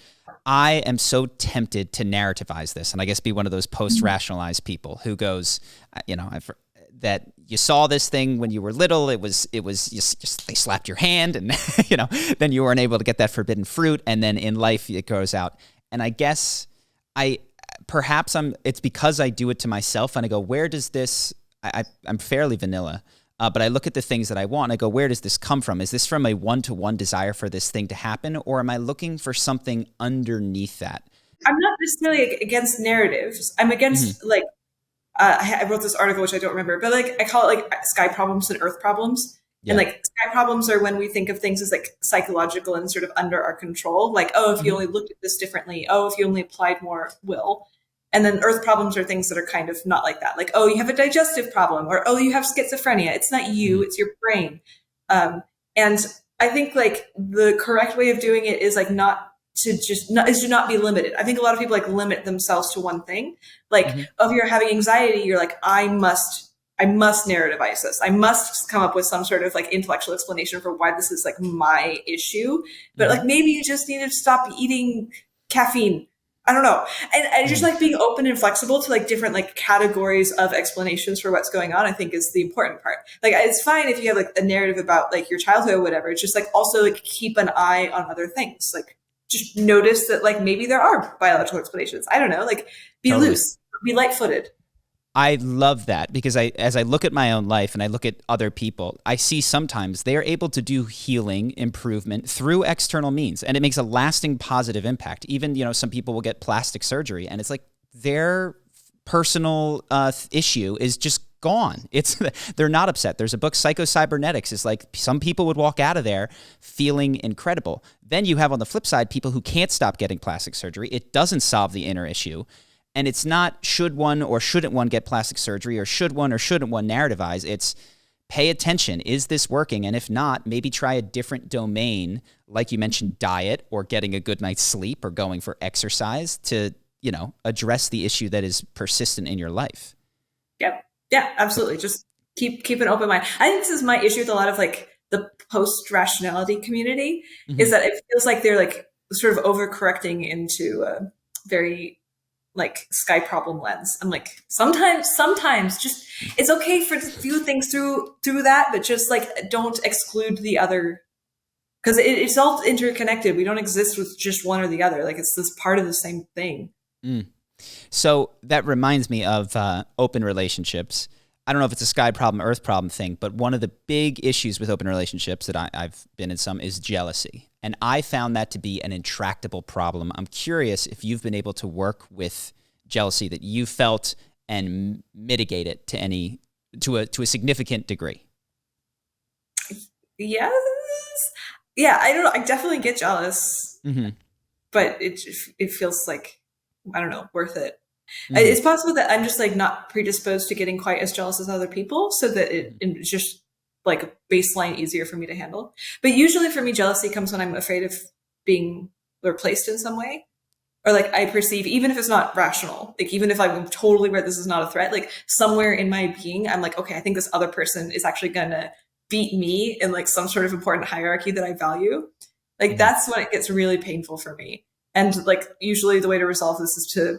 I am so tempted to narrativize this and I guess be one of those post-rationalized people who goes, that you saw this thing when you were little. It was just they slapped your hand and, then you weren't able to get that forbidden fruit. And then in life it goes out. And I guess it's because I do it to myself and I go, where does this, I'm fairly vanilla, but I look at the things that I want and I go, where does this come from? Is this from a one-to-one desire for this thing to happen? Or am I looking for something underneath that? I'm not necessarily against narratives. I'm against I wrote this article, which I don't remember, but like I call it like sky problems and earth problems. And like sky problems are when we think of things as like psychological and sort of under our control. Like, oh, if you only looked at this differently, oh, if you only applied more will. And then earth problems are things that are kind of not like that. Like, oh, you have a digestive problem, or oh, you have schizophrenia. It's not you, it's your brain. And I think like the correct way of doing it is like to not be limited. I think a lot of people like limit themselves to one thing. Like, if you're having anxiety, you're like, I must narrativize this. I must come up with some sort of like intellectual explanation for why this is like my issue. But like, maybe you just need to stop eating caffeine. I don't know. And just like being open and flexible to like different like categories of explanations for what's going on, I think is the important part. Like, it's fine if you have like a narrative about like your childhood or whatever. It's just like also like keep an eye on other things. Like, just notice that like maybe there are biological explanations. I don't know, like be loose, be light-footed. I love that because as I look at my own life and I look at other people, I see sometimes they are able to do healing, improvement through external means, and it makes a lasting positive impact. Even, some people will get plastic surgery and it's like their personal issue is just gone. They're not upset. There's a book, Psycho-Cybernetics. It's like some people would walk out of there feeling incredible. Then you have on the flip side people who can't stop getting plastic surgery. It doesn't solve the inner issue. And it's not should one or shouldn't one get plastic surgery or should one or shouldn't one narrativize. It's pay attention. Is this working? And if not, maybe try a different domain, like you mentioned, diet or getting a good night's sleep or going for exercise to, address the issue that is persistent in your life. Yep. Yeah, absolutely. Just keep an open mind. I think this is my issue with a lot of like the post-rationality community is that it feels like they're like sort of overcorrecting into a very like sky problem lens. I'm like, sometimes just, it's okay for to view things through that, but just like don't exclude the other, because it's all interconnected. We don't exist with just one or the other. Like it's this part of the same thing. So that reminds me of open relationships. I don't know if it's a sky problem, earth problem thing, but one of the big issues with open relationships that I've been in some is jealousy. And I found that to be an intractable problem. I'm curious if you've been able to work with jealousy that you felt and mitigate it to a significant degree. Yes. Yeah, I don't know. I definitely get jealous, but it feels like, I don't know, worth it. It's possible that I'm just like not predisposed to getting quite as jealous as other people, so that it's just like a baseline easier for me to handle. But usually for me, jealousy comes when I'm afraid of being replaced in some way, or like I perceive, even if it's not rational, like even if I'm totally aware this is not a threat, like somewhere in my being, I'm like, okay, I think this other person is actually gonna beat me in like some sort of important hierarchy that I value. Like that's when it gets really painful for me. And like usually the way to resolve this is to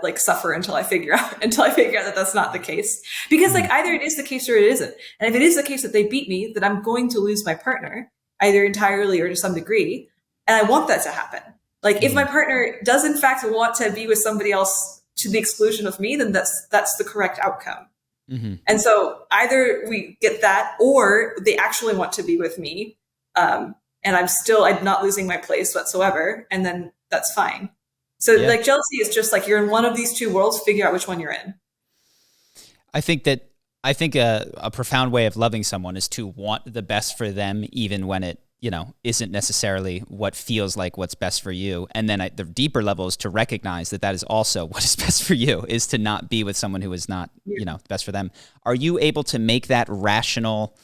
like suffer until I figure out that that's not the case, because like either it is the case or it isn't. And if it is the case that they beat me, that I'm going to lose my partner either entirely or to some degree, And I want that to happen. Like if my partner does in fact want to be with somebody else to the exclusion of me, then that's the correct outcome. And so either we get that, or they actually want to be with me. And I'm not losing my place whatsoever. And then that's fine. So like jealousy is just like, you're in one of these two worlds, figure out which one you're in. I think a profound way of loving someone is to want the best for them, even when it, isn't necessarily what feels like what's best for you. And then the deeper level is to recognize that is also what is best for you, is to not be with someone who is not, best for them. Are you able to make that rational,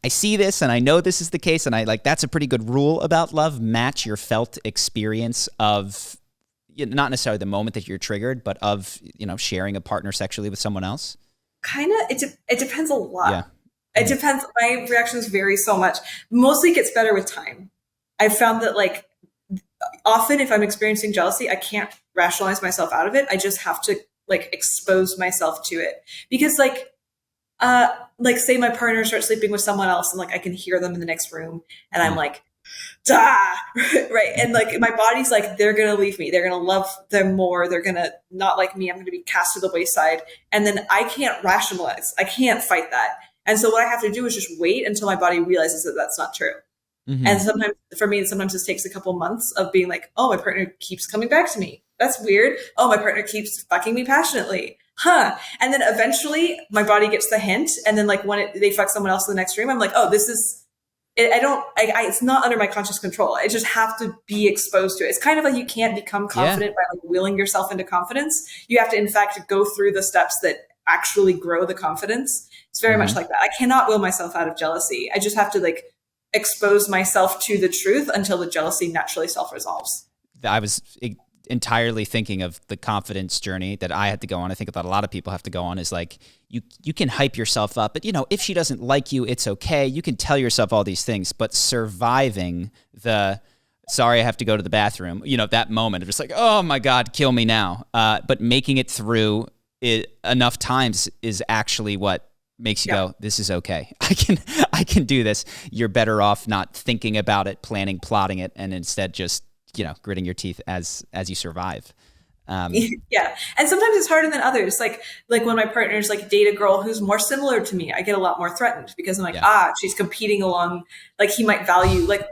I see this and I know this is the case, and that's a pretty good rule about love, match your felt experience of, not necessarily the moment that you're triggered, but of, sharing a partner sexually with someone else? Kind of, it depends a lot. Yeah. It depends. My reactions vary so much. Mostly it gets better with time. I've found that like often if I'm experiencing jealousy, I can't rationalize myself out of it. I just have to like expose myself to it, because like say my partner starts sleeping with someone else and like I can hear them in the next room and I'm like, "Dah!" Right. And like my body's like, they're going to leave me. They're going to love them more. They're going to not like me. I'm going to be cast to the wayside. And then I can't rationalize. I can't fight that. And so what I have to do is just wait until my body realizes that that's not true. And sometimes for me, sometimes this takes a couple months of being like, oh, my partner keeps coming back to me. That's weird. Oh, my partner keeps fucking me passionately. Huh. And then eventually my body gets the hint. And then like when they fuck someone else in the next room, I'm like, oh, this is, it's not under my conscious control. I just have to be exposed to it. It's kind of like you can't become confident by like willing yourself into confidence. You have to, in fact, go through the steps that actually grow the confidence. It's very much like that. I cannot will myself out of jealousy. I just have to like expose myself to the truth until the jealousy naturally self-resolves. I was entirely thinking of the confidence journey that I had to go on. I think that a lot of people have to go on, is like, you can hype yourself up, but if she doesn't like you, it's okay. You can tell yourself all these things, but surviving the, sorry, I have to go to the bathroom, that moment of just like, oh my God, kill me now. But making it through it enough times is actually what makes you go, this is okay. I can do this. You're better off not thinking about it, planning, plotting it, and instead just, gritting your teeth as you survive. Yeah. And sometimes it's harder than others. Like when my partners like date a girl who's more similar to me, I get a lot more threatened because I'm like, she's competing along, like he might value, and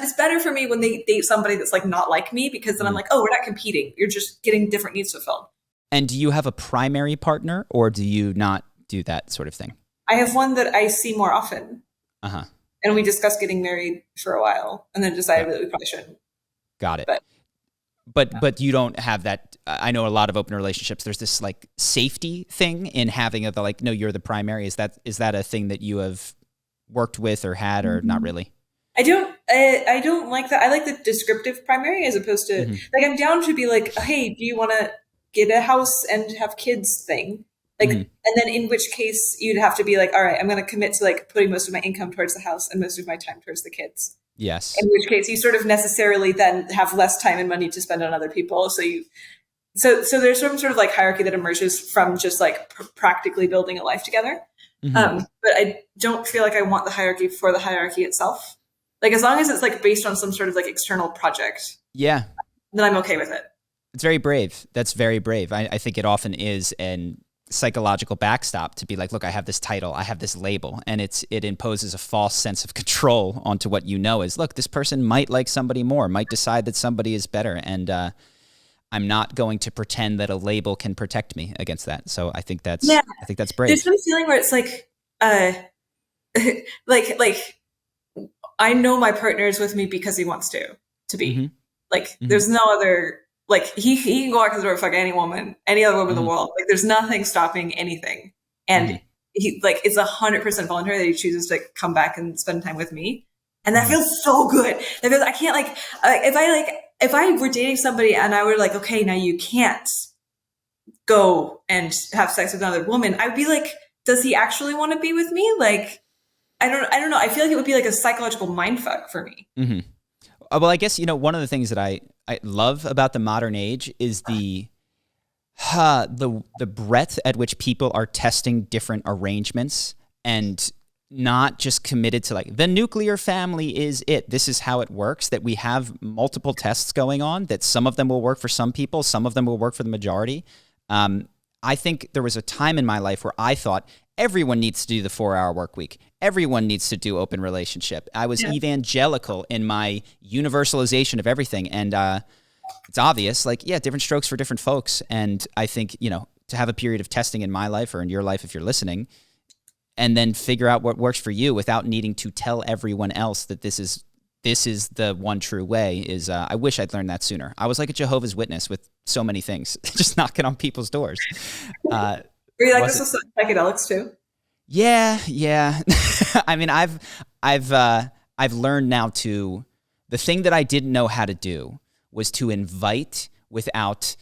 it's better for me when they date somebody that's like not like me, because then I'm like, oh, we're not competing. You're just getting different needs fulfilled. And do you have a primary partner, or do you not do that sort of thing? I have one that I see more often. And we discussed getting married for a while and then decided that we probably shouldn't. Got it. But you don't have that. I know a lot of open relationships, there's this like safety thing in having the like, no, you're the primary. Is that a thing that you have worked with or had, or not really? I don't like that. I like the descriptive primary as opposed to like, I'm down to be like, hey, do you want to get a house and have kids thing? Like, and then in which case you'd have to be like, all right, I'm going to commit to like putting most of my income towards the house and most of my time towards the kids. Yes. In which case you sort of necessarily then have less time and money to spend on other people. So there's some sort of like hierarchy that emerges from just like practically building a life together. But I don't feel like I want the hierarchy for the hierarchy itself. Like as long as it's like based on some sort of like external project. Yeah. Then I'm okay with it. It's very brave. That's very brave. I think it often is an psychological backstop to be like, look, I have this title, I have this label, and it imposes a false sense of control onto what is, look, this person might like somebody more, might decide that somebody is better, and I'm not going to pretend that a label can protect me against that. So I think that's brave. There's some feeling where it's like like I know my partner is with me because he wants to be. There's no other. Like he can go out his door and fuck any woman, any other woman in the world. Like there's nothing stopping anything. And he like, it's 100% voluntary that he chooses to come back and spend time with me. And that feels so good. That feels, I can't if I were dating somebody and I were like, okay, now you can't go and have sex with another woman, I'd be like, does he actually want to be with me? Like, I don't know. I feel like it would be like a psychological mindfuck for me. Well, I guess, one of the things that I love about the modern age is the breadth at which people are testing different arrangements and not just committed to like the nuclear family is it. This is how it works, that we have multiple tests going on, that some of them will work for some people, some of them will work for the majority. I think there was a time in my life where I thought everyone needs to do the 4-hour work week. Everyone needs to do open relationship. I was evangelical in my universalization of everything. And it's obvious, like, yeah, different strokes for different folks. And I think, you know, to have a period of testing in my life or in your life, if you're listening, and then figure out what works for you without needing to tell everyone else that this is the one true way is, I wish I'd learned that sooner. I was like a Jehovah's Witness with so many things, just knocking on people's doors. Were you like this with psychedelics too? Yeah. I mean, I've learned now to, the thing that I didn't know how to do was to invite without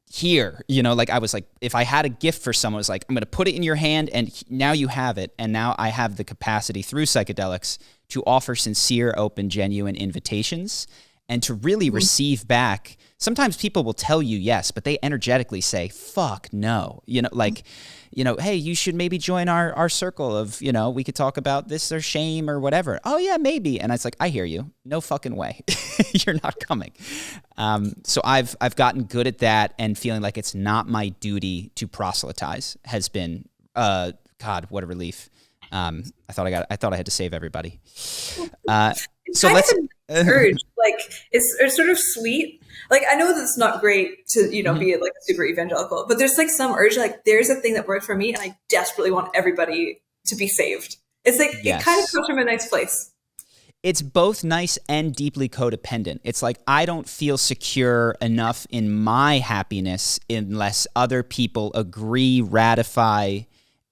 here, you know, like I was like, if I had a gift for someone, it was like, I'm going to put it in your hand and now you have it. And now I have the capacity through psychedelics to offer sincere, open, genuine invitations and to really receive back. Sometimes people will tell you yes, but they energetically say, fuck no, you know, like, you know, hey, you should maybe join our circle of, you know, we could talk about this or shame or whatever. Oh yeah, maybe. And it's like, I hear you. No fucking way. You're not coming. So I've gotten good at that, and feeling like it's not my duty to proselytize has been, God, what a relief. I thought I had to save everybody. So let's urge, like it's sort of sweet. Like I know that's not great to, you know, be like a super evangelical, but there's like some urge, like there's a thing that worked for me and I desperately want everybody to be saved. It's like, it kind of comes from a nice place. It's both nice and deeply codependent. It's like, I don't feel secure enough in my happiness unless other people agree, ratify,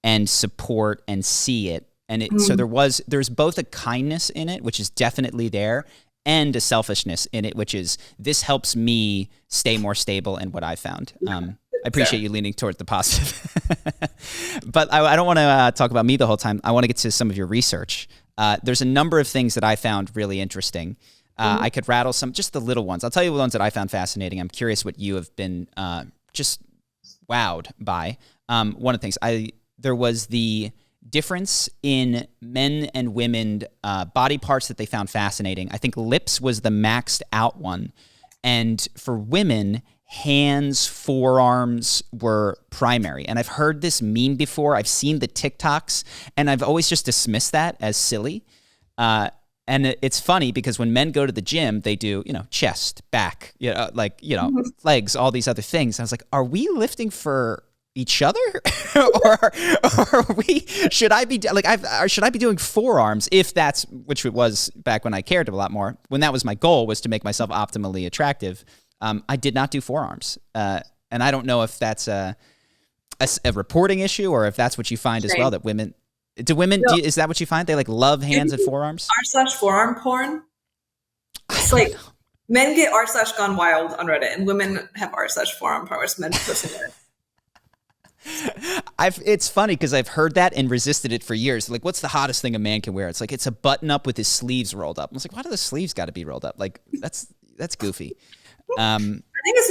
and support and see it. And so there's both a kindness in it, which is definitely there, and a selfishness in it, which is, this helps me stay more stable in what I found. I appreciate you leaning toward the positive. But I don't want to talk about me the whole time. I want to get to some of your research. There's a number of things that I found really interesting. I could rattle some, just the little ones. I'll tell you the ones that I found fascinating. I'm curious what you have been just wowed by. One of the things, there was the difference in men and women body parts that they found fascinating. I think lips was the maxed out one. And for women, hands, forearms were primary. And I've heard this meme before. I've seen the TikToks, and I've always just dismissed that as silly. And it's funny because when men go to the gym, they do, you know, chest, back, you know, like, you know, legs, all these other things. And I was like, are we lifting for each other? or should I be doing forearms, if that's, which it was back when I cared a lot more, when that was my goal, was to make myself optimally attractive. I did not do forearms. And I don't know if that's a reporting issue or if that's what you find as well, that women, is that what you find? They like love hands and forearms? r/forearm porn. It's like men get r/gone wild on Reddit and women have r/forearm porn, men posting it. It's funny because I've heard that and resisted it for years. Like, what's the hottest thing a man can wear? It's like, it's a button up with his sleeves rolled up. I was like, why do the sleeves got to be rolled up? Like, that's goofy. I think it's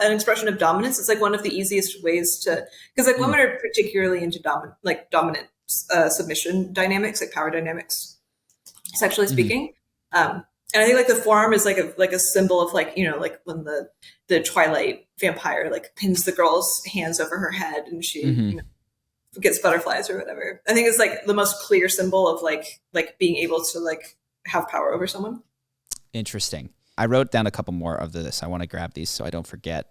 an expression of dominance. It's like one of the easiest ways to, because like women are particularly into dominant submission dynamics, like power dynamics, sexually speaking. And I think like the forearm is like a symbol of like, you know, like when the Twilight vampire like pins the girl's hands over her head and she you know, gets butterflies or whatever. I think it's like the most clear symbol of like being able to like have power over someone. Interesting. I wrote down a couple more of this. I want to grab these so I don't forget.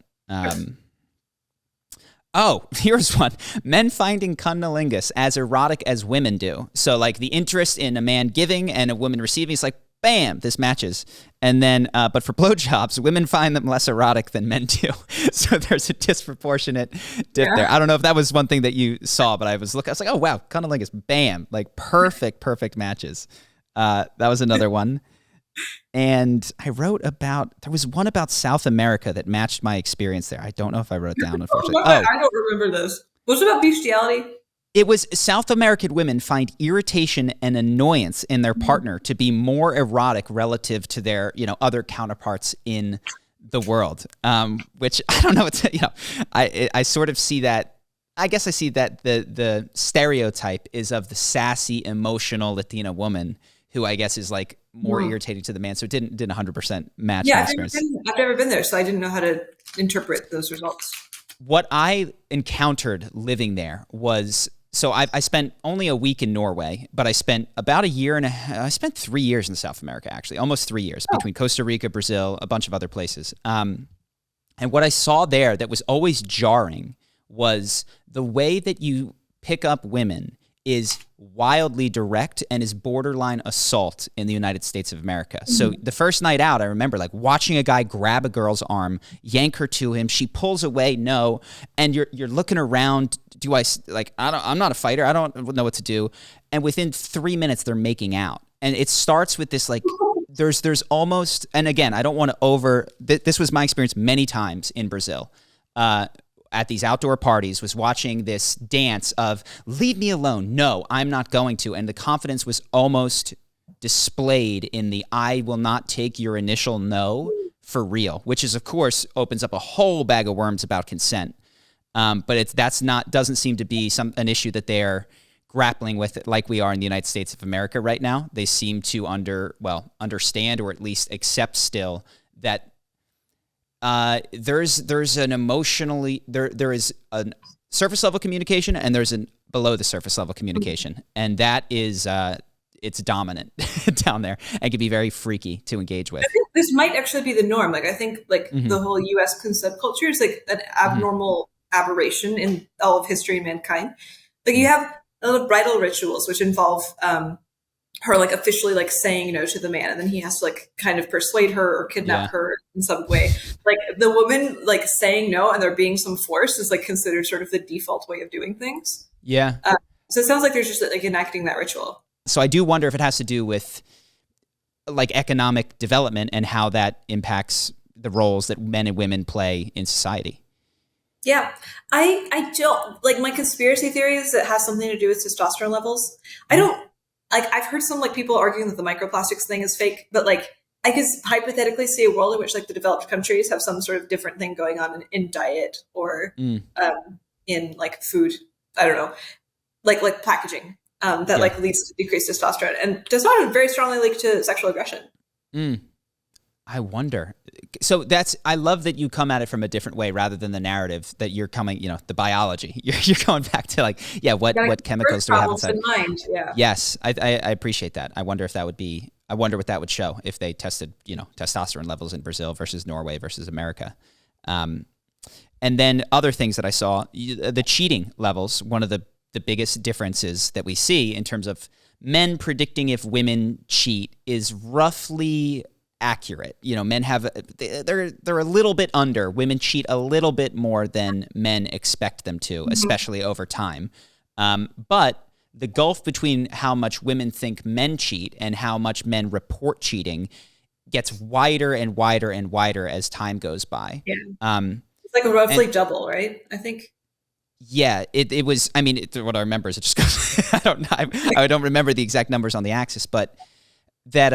Oh, here's one. Men finding cunnilingus as erotic as women do. So like the interest in a man giving and a woman receiving is like, bam, this matches. And then, but for blowjobs, women find them less erotic than men do. So there's a disproportionate dip there. I don't know if that was one thing that you saw, but I was like, oh wow, cunnilingus, bam, like perfect matches. That was another one. And I wrote about, there was one about South America that matched my experience there. I don't know if I wrote it down, unfortunately. I don't remember this. Was it about bestiality? It was South American women find irritation and annoyance in their partner to be more erotic relative to their, you know, other counterparts in the world. Which I don't know. It's, you know, I sort of see that I guess I see that the stereotype is of the sassy, emotional Latina woman who I guess is like more irritating to the man. So it didn't 100% match my experience. I've never been there, so I didn't know how to interpret those results. What I encountered living there was, so I spent only a week in Norway, but I spent about a year and I spent 3 years in South America, actually, almost 3 years between Costa Rica, Brazil, a bunch of other places. And what I saw there that was always jarring was the way that you pick up women is wildly direct and is borderline assault in the United States of America. Mm-hmm. So the first night out, I remember like watching a guy grab a girl's arm, yank her to him. She pulls away, no, and you're looking around. I'm not a fighter. I don't know what to do. And within 3 minutes, they're making out, and it starts with this like. There's almost, and again, I don't want to this was my experience many times in Brazil. At these outdoor parties, was watching this dance of leave me alone. No, I'm not going to. And the confidence was almost displayed in the I will not take your initial no for real, which is, of course, opens up a whole bag of worms about consent. But doesn't seem to be an issue that they're grappling with it like we are in the United States of America right now. They seem to understand or at least accept still that there's an emotionally there is a surface level communication and there's an below the surface level communication, and that is it's dominant down there and can be very freaky to engage with. I think this might actually be the norm. Like I think like the whole U.S. consent culture is like an abnormal aberration in all of history and mankind. Like you have a lot of bridal rituals which involve her like officially like saying no to the man, and then he has to like kind of persuade her or kidnap her in some way. Like the woman like saying no and there being some force is like considered sort of the default way of doing things. Yeah. So it sounds like there's just like enacting that ritual. So I do wonder if it has to do with like economic development and how that impacts the roles that men and women play in society. Yeah, I don't like my conspiracy theories that has something to do with testosterone levels. I don't. Like, I've heard some, like, people arguing that the microplastics thing is fake, but, like, I could hypothetically see a world in which, like, the developed countries have some sort of different thing going on in diet or in, like, food, I don't know, like packaging that, like, leads to decreased testosterone. And testosterone is very strongly linked to sexual aggression. I wonder. So I love that you come at it from a different way rather than the narrative that you're coming, the biology. You're going back to like, what chemicals do we have inside? In mind? Yeah. Yes, I appreciate that. I wonder what that would show if they tested, testosterone levels in Brazil versus Norway versus America. And then other things that I saw, the cheating levels, one of the biggest differences that we see in terms of men predicting if women cheat is roughly accurate. Men they're a little bit under. Women cheat a little bit more than men expect them to, especially over time. But the gulf between how much women think men cheat and how much men report cheating gets wider and wider and wider as time goes by. Yeah. It's like a roughly double, right? I think. Yeah, it was. I mean, what I remember is it just goes. I don't remember the exact numbers on the axis, but that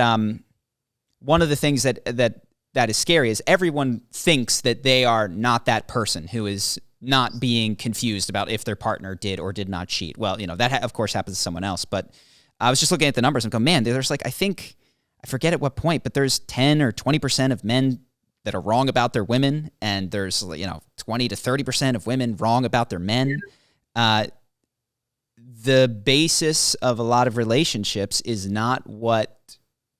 one of the things that is scary is everyone thinks that they are not that person who is not being confused about if their partner did or did not cheat. Well, that of course happens to someone else, but I was just looking at the numbers and going, man, there's like, I forget at what point, but there's 10 or 20% of men that are wrong about their women, and there's 20 to 30% of women wrong about their men. The basis of a lot of relationships is not what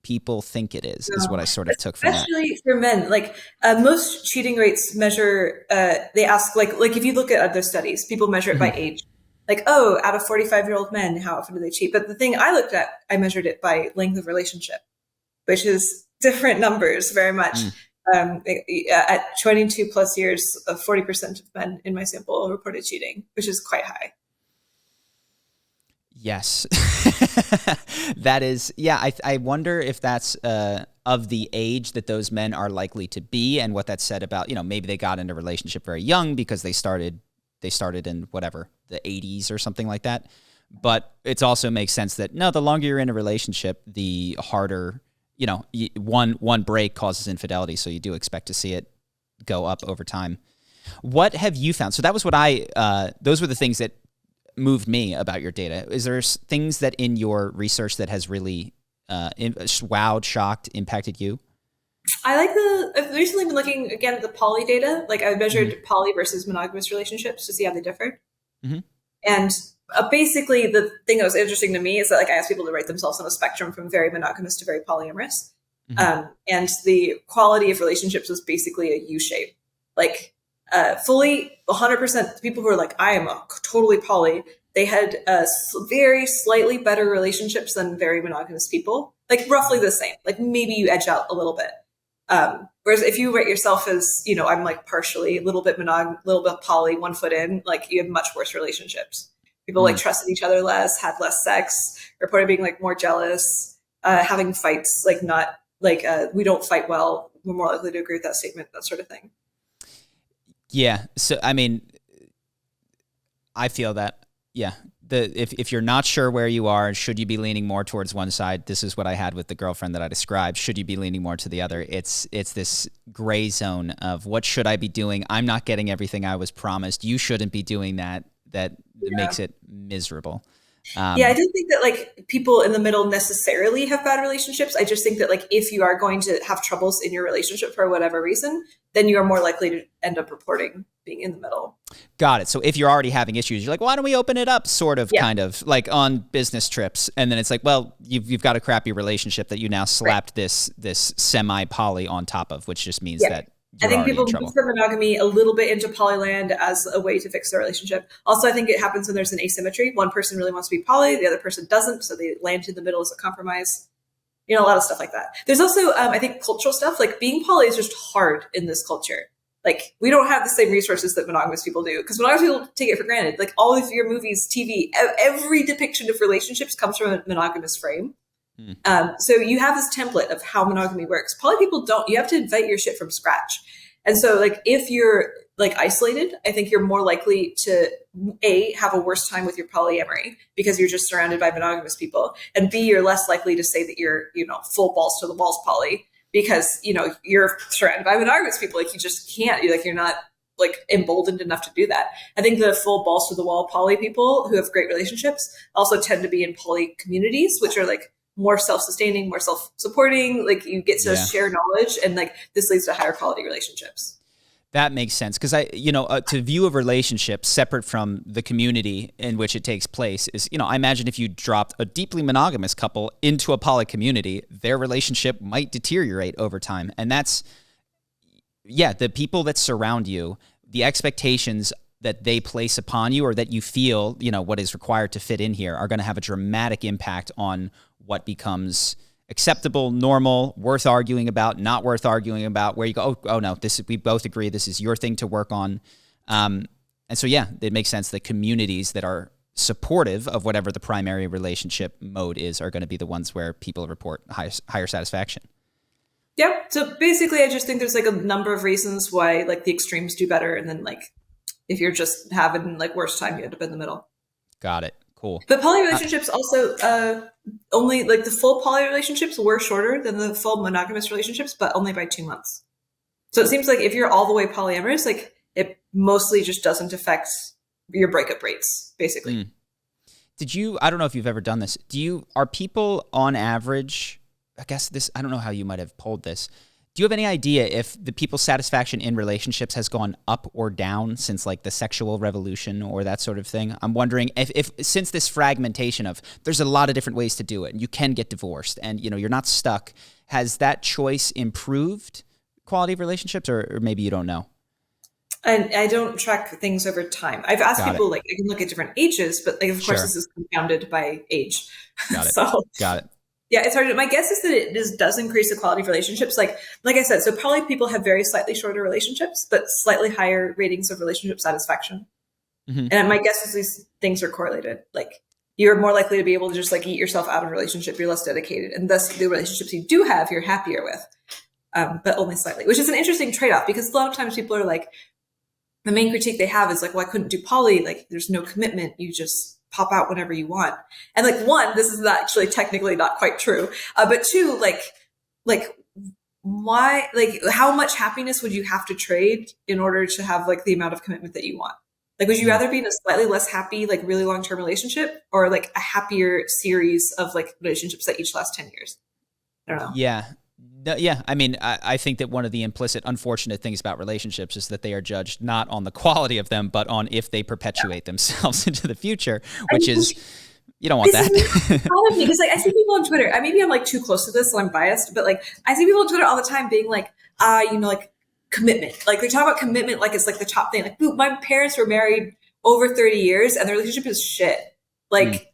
people think it is what I sort of took from that. Especially for men, like most cheating rates measure, they ask like if you look at other studies, people measure it by age. Like, out of 45-year-old men, how often do they cheat? But the thing I looked at, I measured it by length of relationship, which is different numbers very much. At 22 plus years, 40% of men in my sample reported cheating, which is quite high. Yes, that is. Yeah, I wonder if that's of the age that those men are likely to be, and what that said about maybe they got into a relationship very young because they started in whatever the 80s or something like that. But it also makes sense that no, the longer you're in a relationship, the harder one break causes infidelity, so you do expect to see it go up over time. What have you found? So that was what those were the things that moved me about your data. Is there things that in your research that has really wowed, shocked, impacted you? I've recently been looking again at the poly data. Like I measured poly versus monogamous relationships to see how they differ. Mm-hmm. And basically the thing that was interesting to me is that like I asked people to rate themselves on a spectrum from very monogamous to very polyamorous. And the quality of relationships was basically a U shape. Like fully 100% people who are like, I am a totally poly, they had very slightly better relationships than very monogamous people. Like roughly the same. Like maybe you edge out a little bit. Whereas if you rate yourself as, you know, I'm like partially a little bit little bit poly, 1 foot in, like you have much worse relationships. People like trusted each other less, had less sex, reported being like more jealous, having fights, like not like we don't fight well. We're more likely to agree with that statement, that sort of thing. Yeah. So, I mean, I feel that, yeah. If you're not sure where you are, should you be leaning more towards one side? This is what I had with the girlfriend that I described. Should you be leaning more to the other? It's this gray zone of what should I be doing? I'm not getting everything I was promised. You shouldn't be doing that. That makes it miserable. Yeah, I don't think that like people in the middle necessarily have bad relationships. I just think that like if you are going to have troubles in your relationship for whatever reason, then you are more likely to end up reporting being in the middle. Got it. So if you're already having issues, you're like, why don't we open it up? Sort of, kind of like on business trips, and then it's like, well, you've got a crappy relationship that you now slapped this semi poly on top of, which just means that. I think people move from monogamy a little bit into polyland as a way to fix their relationship. Also, I think it happens when there's an asymmetry. One person really wants to be poly, the other person doesn't, so they land in the middle as a compromise. You know, a lot of stuff like that. There's also, I think, cultural stuff. Like being poly is just hard in this culture. Like we don't have the same resources that monogamous people do because monogamous people take it for granted. Like all of your movies, TV, every depiction of relationships comes from a monogamous frame. So you have this template of how monogamy works. Poly people don't. You have to invent your shit from scratch. And so like if you're like isolated, I think you're more likely to have a worse time with your polyamory because you're just surrounded by monogamous people, and B, you're less likely to say that you're, you know, full balls to the walls poly because, you know, you're surrounded by monogamous people. Like you just can't, you're not like emboldened enough to do that. I think the full balls to the wall poly people who have great relationships also tend to be in poly communities, which are like more self-sustaining, more self-supporting. Like you get to share knowledge, and like this leads to higher quality relationships. That makes sense because to view a relationship separate from the community in which it takes place is, I imagine if you dropped a deeply monogamous couple into a poly community, their relationship might deteriorate over time. And that's, the people that surround you, the expectations that they place upon you or that you feel, what is required to fit in here are going to have a dramatic impact on what becomes acceptable, normal, worth arguing about, not worth arguing about, where you go, oh no, we both agree this is your thing to work on. And so, it makes sense that communities that are supportive of whatever the primary relationship mode is are going to be the ones where people report higher satisfaction. Yeah. So basically, I just think there's like a number of reasons why like the extremes do better. And then like if you're just having like worse time, you end up in the middle. Got it. Cool. But poly relationships also only like the full poly relationships were shorter than the full monogamous relationships, but only by 2 months. So it seems like if you're all the way polyamorous, like it mostly just doesn't affect your breakup rates, basically. I don't know if you've ever done this. Are people on average, I don't know how you might have polled this. Do you have any idea if the people's satisfaction in relationships has gone up or down since like the sexual revolution or that sort of thing? I'm wondering if since this fragmentation of there's a lot of different ways to do it and you can get divorced and you're not stuck, has that choice improved quality of relationships or maybe you don't know? And I don't track things over time. I've asked people like I can look at different ages, but like of course this is compounded by age. Got it. So Got it. Yeah, it's hard. My guess is that it does increase the quality of relationships. Like I said, so poly people have very slightly shorter relationships, but slightly higher ratings of relationship satisfaction. Mm-hmm. And my guess is these things are correlated. Like you're more likely to be able to just like eat yourself out of a relationship. You're less dedicated. And thus the relationships you do have, you're happier with, but only slightly, which is an interesting trade-off because a lot of times people are like, the main critique they have is like, well, I couldn't do poly. Like there's no commitment. You just pop out whenever you want. And like one, this is actually technically not quite true. But two, like why, like, how much happiness would you have to trade in order to have like the amount of commitment that you want? Like, would you rather be in a slightly less happy, like really long-term relationship, or like a happier series of like relationships that each last 10 years? I don't know. Yeah. No, yeah. I mean, I think that one of the implicit unfortunate things about relationships is that they are judged not on the quality of them, but on if they perpetuate themselves into the future, which is, you don't want that. Because like I see people on Twitter. Maybe I'm like too close to this, so I'm biased. But like I see people on Twitter all the time being like, like commitment. Like they talk about commitment like it's like the top thing. Like, dude, my parents were married over 30 years and their relationship is shit. Like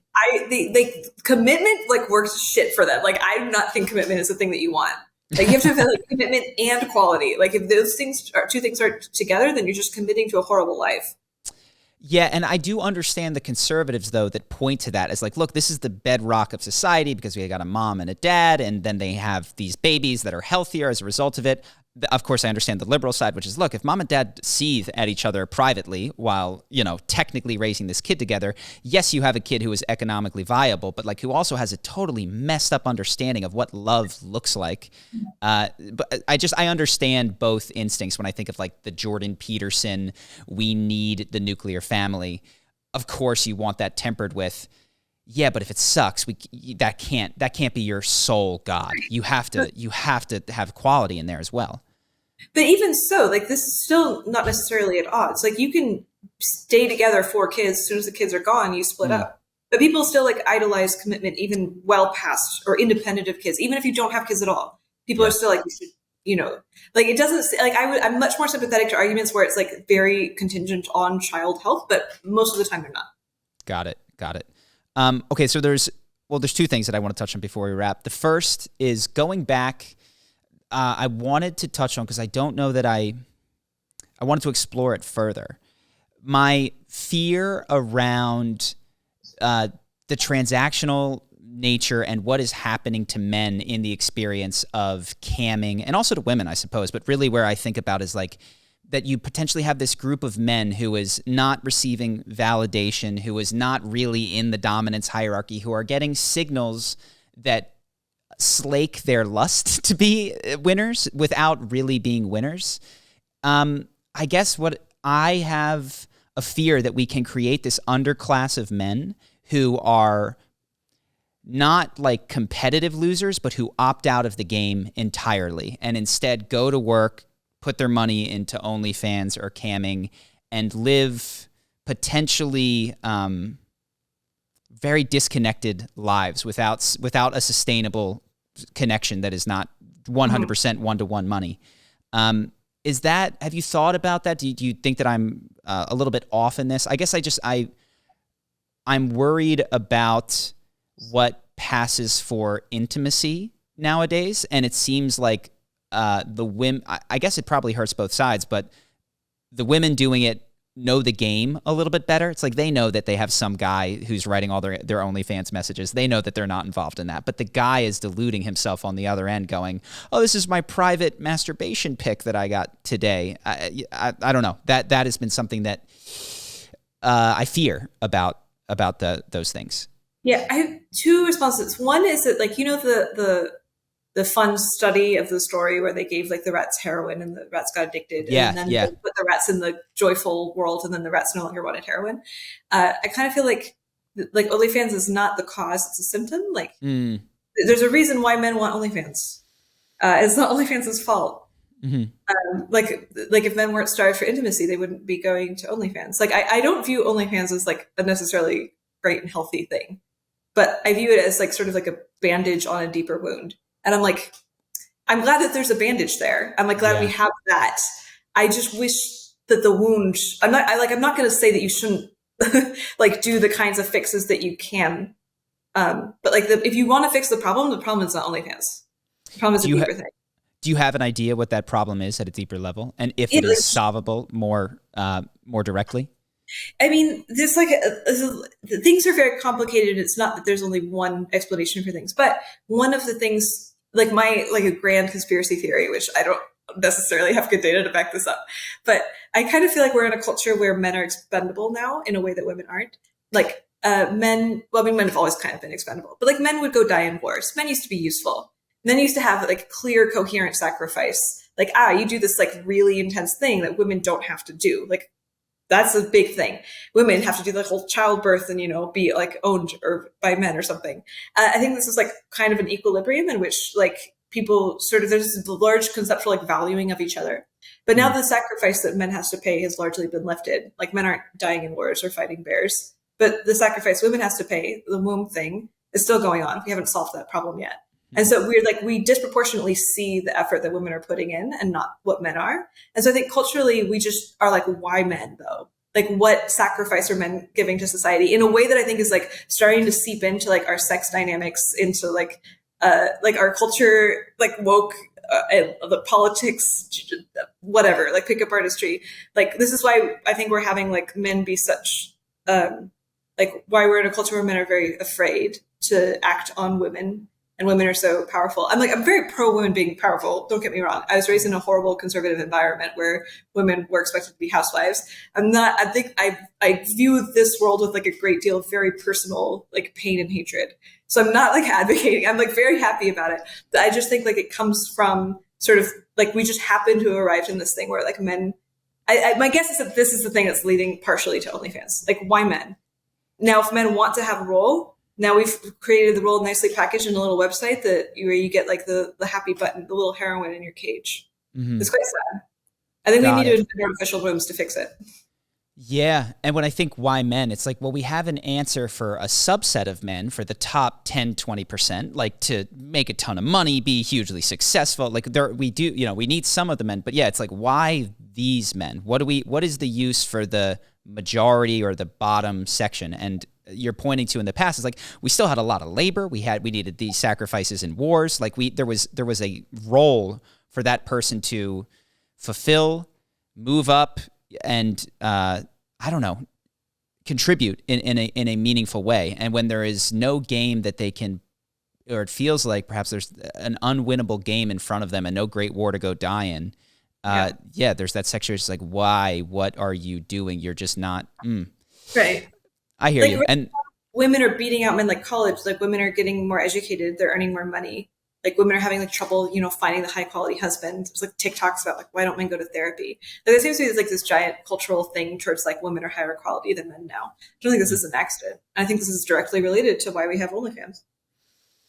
they commitment like works shit for them. Like I do not think commitment is the thing that you want. Like you have to have like commitment and quality. Like if those things are two things are together, then you're just committing to a horrible life. Yeah, and I do understand the conservatives, though, that point to that as like, look, this is the bedrock of society because we got a mom and a dad, and then they have these babies that are healthier as a result of it. Of course, I understand the liberal side, which is, look, if mom and dad seethe at each other privately while, technically raising this kid together, yes, you have a kid who is economically viable, but like who also has a totally messed up understanding of what love looks like. But I understand both instincts when I think of like the Jordan Peterson, we need the nuclear family. Of course, you want that tempered with, yeah, but if it sucks, that can't be your sole God. You have to have quality in there as well. But even so, like this is still not necessarily at odds. Like you can stay together 4 kids. As soon as the kids are gone, you split up. But people still like idolize commitment even well past or independent of kids. Even if you don't have kids at all, people are still like, you should, like it doesn't like I'm much more sympathetic to arguments where it's like very contingent on child health, but most of the time they're not. Got it. Okay, so there's 2 things that I want to touch on before we wrap. The first is going back. I wanted to touch on because I don't know that I wanted to explore it further. My fear around the transactional nature and what is happening to men in the experience of camming, and also to women, I suppose, but really where I think about is like that you potentially have this group of men who is not receiving validation, who is not really in the dominance hierarchy, who are getting signals that slake their lust to be winners without really being winners. I guess what I have a fear that we can create this underclass of men who are not like competitive losers, but who opt out of the game entirely and instead go to work, put their money into OnlyFans or camming, and live potentially very disconnected lives without a sustainable connection that is not 100% one-to-one money. Have you thought about that? Do you think that I'm a little bit off in this? I guess I'm worried about what passes for intimacy nowadays, and it seems like the women, I guess it probably hurts both sides, but the women doing it know the game a little bit better. It's like they know that they have some guy who's writing all their OnlyFans messages. They know that they're not involved in that, but the guy is deluding himself on the other end going, oh, this is my private masturbation pic that I got today. I don't know. That has been something that I fear about those things. Yeah, I have 2 responses. One is that like, the fun study of the story where they gave like the rats heroin and the rats got addicted. And then they put the rats in the joyful world and then the rats no longer wanted heroin. I kind of feel like OnlyFans is not the cause, it's a symptom. Like there's a reason why men want OnlyFans. It's not OnlyFans' fault. Mm-hmm. Like if men weren't starved for intimacy, they wouldn't be going to OnlyFans. Like I don't view OnlyFans as like a necessarily great and healthy thing, but I view it as like sort of like a bandage on a deeper wound. And I'm like, I'm glad that there's a bandage there. I'm like glad we have that. I just wish that the wound. I'm not going to say that you shouldn't like do the kinds of fixes that you can. But like if you want to fix the problem is not OnlyFans. The problem is a deeper thing. Do you have an idea what that problem is at a deeper level, and if it is solvable more directly? I mean, there's like things are very complicated. It's not that there's only one explanation for things, but one of the things, like a grand conspiracy theory, which I don't necessarily have good data to back this up, but I kind of feel like we're in a culture where men are expendable now in a way that women aren't. Like men have always kind of been expendable, but like men would go die in wars. Men used to be useful. then you used to have like clear, coherent sacrifice. Like, you do this like really intense thing that women don't have to do. Like, that's a big thing. Women have to do the whole childbirth and, be like owned or by men or something. I think this is like kind of an equilibrium in which like people sort of, there's the large conceptual like valuing of each other. But now the sacrifice that men has to pay has largely been lifted. Like, men aren't dying in wars or fighting bears, but the sacrifice women has to pay, the womb thing, is still going on. We haven't solved that problem yet. And so we disproportionately see the effort that women are putting in and not what men are. And so I think culturally we just are like, why men though? Like, what sacrifice are men giving to society in a way that I think is like starting to seep into like our sex dynamics, into like our culture, like woke, the politics, whatever, like pickup artistry. Like, this is why I think we're having like men be such, like why we're in a culture where men are very afraid to act on women. And women are so powerful. I'm very pro women being powerful. Don't get me wrong. I was raised in a horrible conservative environment where women were expected to be housewives. I view this world with like a great deal of very personal like pain and hatred. So I'm not like advocating. I'm like very happy about it. But I just think like it comes from sort of like, we just happen to have arrived in this thing where like men, my guess is that this is the thing that's leading partially to OnlyFans. Like, why men? Now, if men want to have a role, now we've created the role nicely packaged in a little website where you get like the happy button, the little heroine in your cage. Mm-hmm. It's quite sad. I think we need to invent artificial wombs to fix it. Yeah. And when I think why men, it's like, well, we have an answer for a subset of men, for the top 10, 20%, like to make a ton of money, be hugely successful. Like we need some of the men, but yeah, it's like, why these men? What is the use for the majority or the bottom section? And you're pointing to in the past is like, we still had a lot of labor. We needed these sacrifices in wars. Like there was a role for that person to fulfill, move up, and contribute in a meaningful way. And when there is no game that they can, or it feels like perhaps there's an unwinnable game in front of them and no great war to go die in. There's that section. It's like, why? What are you doing? You're just not right. I hear you. And women are beating out men like college. Like, women are getting more educated. They're earning more money. Like, women are having like trouble, finding the high quality husband. There's like TikToks about like, why don't men go to therapy? Like, there seems to be like this giant cultural thing towards like women are higher quality than men now. I don't think this is an accident. I think this is directly related to why we have OnlyFans.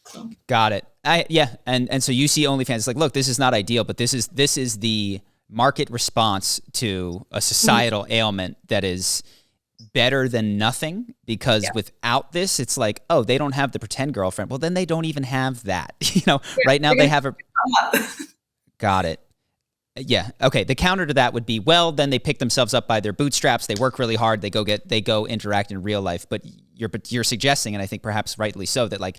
So. Got it. And so you see OnlyFans. It's like, look, this is not ideal, but this is the market response to a societal ailment that is better than nothing, because without this, it's like, oh, they don't have the pretend girlfriend. Well, then they don't even have that. Right now they have a. Got it. Yeah. Okay. The counter to that would be, well, then they pick themselves up by their bootstraps. They work really hard. They go interact in real life. But you're suggesting, and I think perhaps rightly so, that like,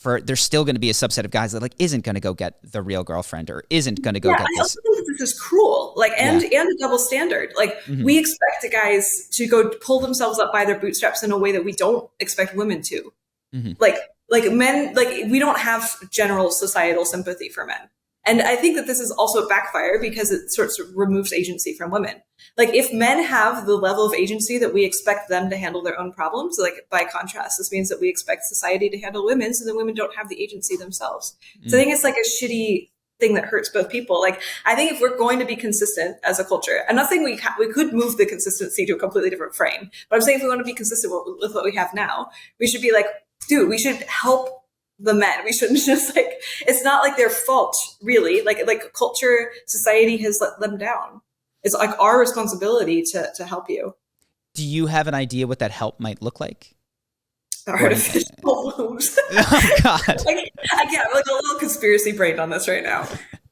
there's still going to be a subset of guys that like isn't going to go get the real girlfriend or isn't going to go get this. I also think that this is cruel, like, and a double standard. Like, we expect guys to go pull themselves up by their bootstraps in a way that we don't expect women to. Like men, like, we don't have general societal sympathy for men. And I think that this is also a backfire because it sort of removes agency from women. Like, if men have the level of agency that we expect them to handle their own problems, like, by contrast, this means that we expect society to handle women, so that women don't have the agency themselves. So I think it's like a shitty thing that hurts both people. Like, I think if we're going to be consistent as a culture, I'm not saying we could move the consistency to a completely different frame, but I'm saying if we want to be consistent with what we have now, we should be like, dude, we should help the men. We shouldn't just like, it's not like their fault, really. Like culture, society has let them down. It's like our responsibility to help you. Do you have an idea what that help might look like? Artificial wombs. Oh God! I'm like a little conspiracy brain on this right now.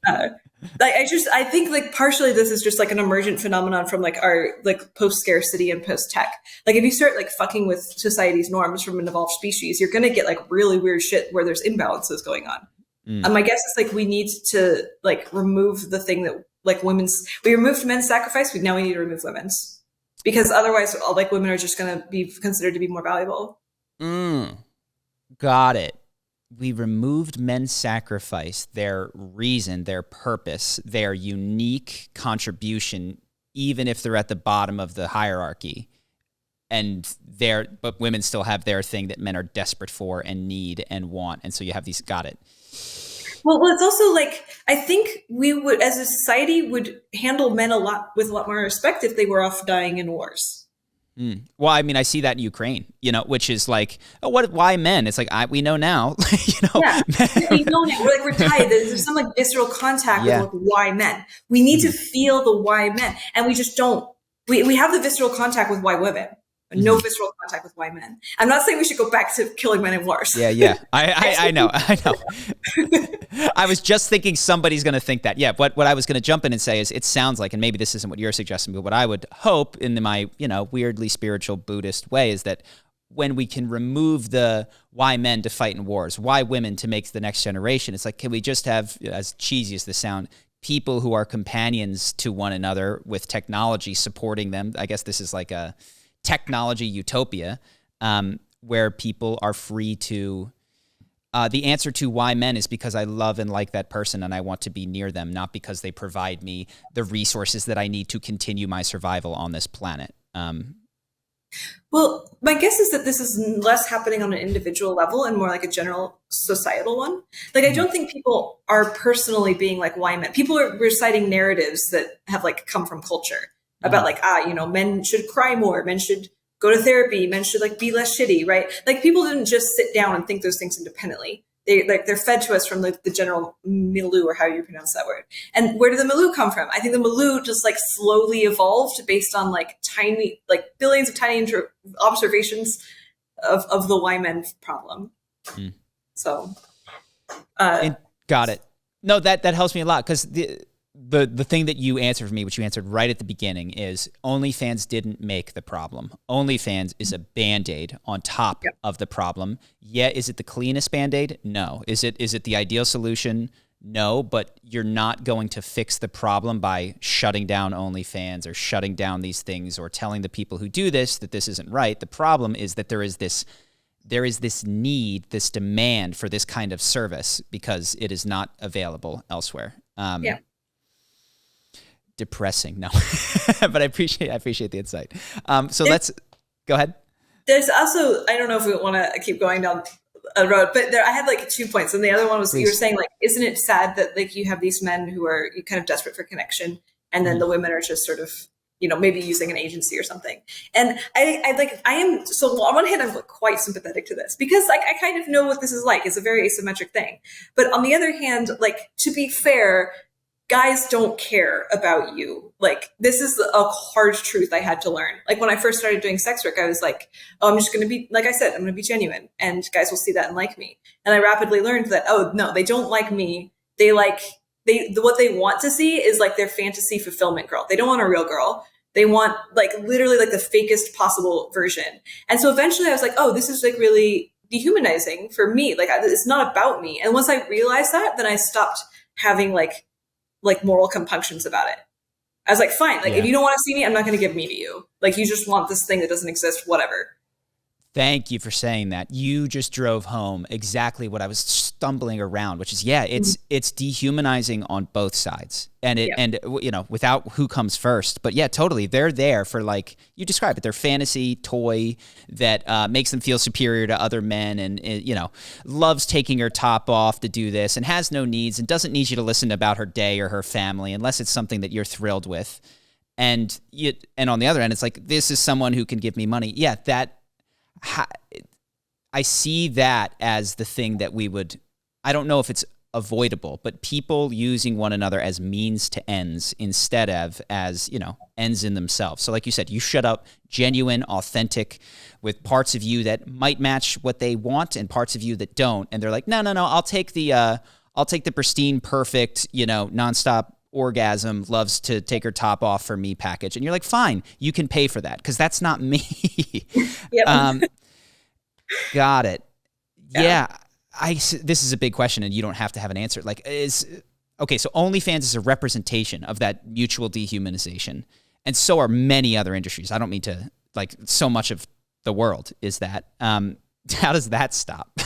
I think like partially this is just like an emergent phenomenon from like our like post scarcity and post tech. Like, if you start like fucking with society's norms from an evolved species, you're gonna get like really weird shit where there's imbalances going on. My guess is like we need to like remove the thing that like we removed men's sacrifice. Now we need to remove women's, because otherwise like women are just gonna be considered to be more valuable. Got it. We removed men's sacrifice, their reason, their purpose, their unique contribution, even if they're at the bottom of the hierarchy. But women still have their thing that men are desperate for and need and want. And so you have these, got it. Well, it's also like I think we would, as a society, would handle men with a lot more respect if they were off dying in wars. Mm. Well, I mean, I see that in Ukraine, which is like, oh, why men? It's like, we know now, Yeah, we know now. We're tired. There's some like visceral contact with Yeah. like why men. We need to feel the why men, and we just don't. We have the visceral contact with why women, but no visceral contact with why men. I'm not saying we should go back to killing men in wars. Yeah. I know. I was just thinking somebody's going to think that. Yeah. What I was going to jump in and say is, it sounds like, and maybe this isn't what you're suggesting, but what I would hope in my, weirdly spiritual Buddhist way is that when we can remove the why men to fight in wars, why women to make the next generation, it's like, can we just have, as cheesy as this sound, people who are companions to one another with technology supporting them? I guess this is like a technology utopia, where people are free to, the answer to why men is because I love and like that person and I want to be near them, not because they provide me the resources that I need to continue my survival on this planet. Well, my guess is that this is less happening on an individual level and more like a general societal one. Like, I don't think people are personally being like, why men? People are reciting narratives that have like come from culture about like, men should cry more, men should go to therapy, men should like be less shitty, right? Like, people didn't just sit down and think those things independently. They're fed to us from like the general milieu, or how you pronounce that word. And where did the milieu come from? I think the milieu just like slowly evolved based on like tiny, like billions of tiny observations of the why men problem. So, got it. No, that helps me a lot, because the thing that you answered for me, which you answered right at the beginning, is OnlyFans didn't make the problem. OnlyFans is a Band-Aid on top of the problem. Yeah, is it the cleanest Band-Aid? No. Is it the ideal solution? No, but you're not going to fix the problem by shutting down OnlyFans or shutting down these things or telling the people who do this that this isn't right. The problem is that there is this need, this demand for this kind of service because it is not available elsewhere. Depressing. No, but I appreciate the insight. So let's go ahead. There's also, I don't know if we want to keep going down a road, but I had like 2 points. And the other one was, you were saying like, isn't it sad that like you have these men who are kind of desperate for connection, and then the women are just sort of, maybe using an agency or something. And I am, so on one hand, I'm quite sympathetic to this because like, I kind of know what this is like. It's a very asymmetric thing. But on the other hand, like, to be fair, guys don't care about you. Like, this is a hard truth I had to learn. Like, when I first started doing sex work, I was like, oh, I'm just going to be, like I said, I'm going to be genuine, and guys will see that and like me. And I rapidly learned that, oh, no, they don't like me. What they want to see is like their fantasy fulfillment girl. They don't want a real girl. They want like literally like the fakest possible version. And so eventually I was like, oh, this is like really dehumanizing for me. Like, it's not about me. And once I realized that, then I stopped having like moral compunctions about it. I was like, fine, like, if you don't want to see me, I'm not going to give me to you. Like, you just want this thing that doesn't exist, whatever. Thank you for saying that. You just drove home exactly what I was stumbling around, which is, it's dehumanizing on both sides. And and without who comes first. But yeah, totally. They're there for, like you described it, their fantasy toy that makes them feel superior to other men, and loves taking her top off to do this, and has no needs and doesn't need you to listen about her day or her family unless it's something that you're thrilled with. And on the other end, it's like, this is someone who can give me money. Yeah, I see that as the thing that we would, I don't know if it's avoidable, but people using one another as means to ends instead of as, ends in themselves. So like you said, you shut up, genuine, authentic, with parts of you that might match what they want and parts of you that don't. And they're like, no, I'll take the pristine, perfect, nonstop orgasm, loves to take her top off for me package. And you're like, fine, you can pay for that, because that's not me. Got it. Yeah. This is a big question, and you don't have to have an answer. Like, so OnlyFans is a representation of that mutual dehumanization, and so are many other industries. I don't mean to, like, so much of the world is that. How does that stop?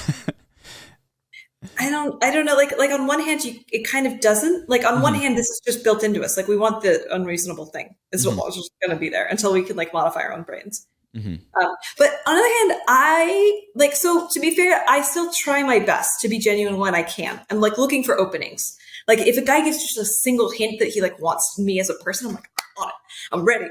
I don't know. Like on one hand, it kind of doesn't. Like, on one hand, this is just built into us. Like, we want the unreasonable thing. It's just going to be there until we can like modify our own brains. But on the other hand, so to be fair, I still try my best to be genuine when I can. I'm like looking for openings. Like if a guy gives just a single hint that he like wants me as a person, I'm like, on it. I'm ready.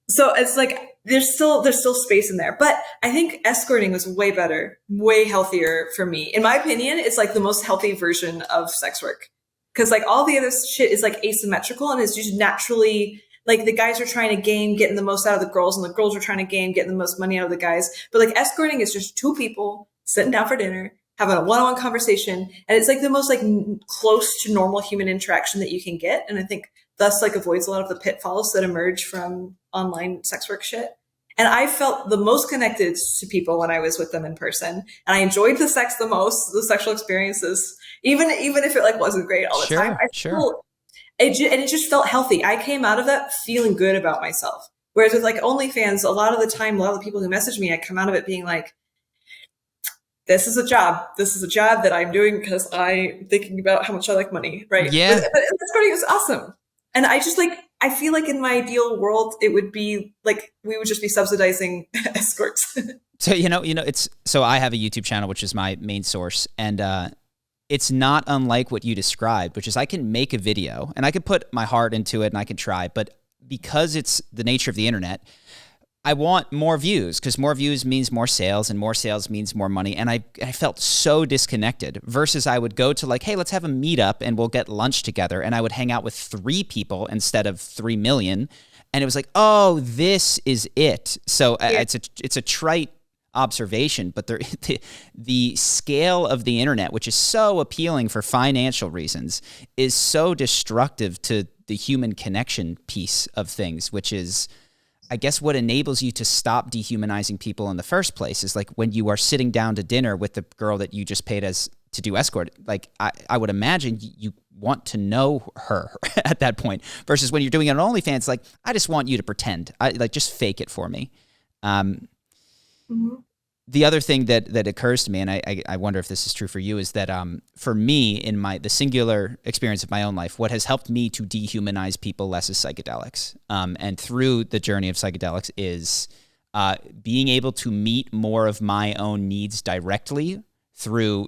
So it's like there's still space in there. But I think escorting was way better, way healthier for me. In my opinion, it's like the most healthy version of sex work. Because like all the other shit is like asymmetrical and it's just naturally like the guys are trying to gain getting the most out of the girls and the girls are trying to gain getting the most money out of the guys. But like escorting is just two people sitting down for dinner, having a one-on-one conversation. And it's like the most like close to normal human interaction that you can get. And I think thus like avoids a lot of the pitfalls that emerge from online sex work shit. And I felt the most connected to people when I was with them in person. And I enjoyed the sex the most, the sexual experiences, even if it like wasn't great all the time. It just felt healthy. I came out of that feeling good about myself. Whereas with like OnlyFans, a lot of the time, a lot of the people who message me, I come out of it being like, this is a job. This is a job that I'm doing because I'm thinking about how much I like money. Right. Yeah. But this party was awesome. And I just like, I feel like in my ideal world, it would be like, we would just be subsidizing escorts. So, so I have a YouTube channel, which is my main source. And, it's not unlike what you described, which is I can make a video and I can put my heart into it and I can try, but because it's the nature of the internet, I want more views because more views means more sales and more sales means more money. And I felt so disconnected versus I would go to like, hey, let's have a meetup and we'll get lunch together. And I would hang out with 3 people instead of 3 million. And it was like, oh, this is it. So it's a trite observation, but the scale of the internet, which is so appealing for financial reasons, is so destructive to the human connection piece of things, which is, I guess, what enables you to stop dehumanizing people in the first place is like when you are sitting down to dinner with the girl that you just paid as to do escort, like I would imagine you want to know her at that point versus when you're doing it on OnlyFans, like, I just want you to pretend. Just fake it for me. The other thing that occurs to me, and I wonder if this is true for you, is that for me, in the singular experience of my own life, what has helped me to dehumanize people less is psychedelics. And through the journey of psychedelics is being able to meet more of my own needs directly through,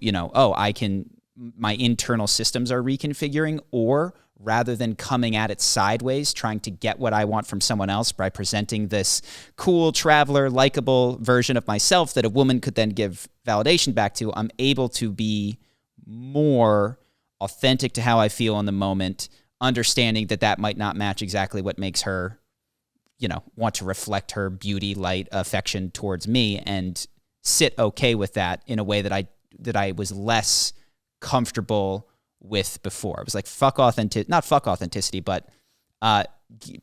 my internal systems are reconfiguring, or rather than coming at it sideways, trying to get what I want from someone else by presenting this cool, traveler, likable version of myself that a woman could then give validation back to, I'm able to be more authentic to how I feel in the moment, understanding that might not match exactly what makes her, want to reflect her beauty, light, affection towards me, and sit okay with that in a way that I was less comfortable with before. It was like not fuck authenticity, but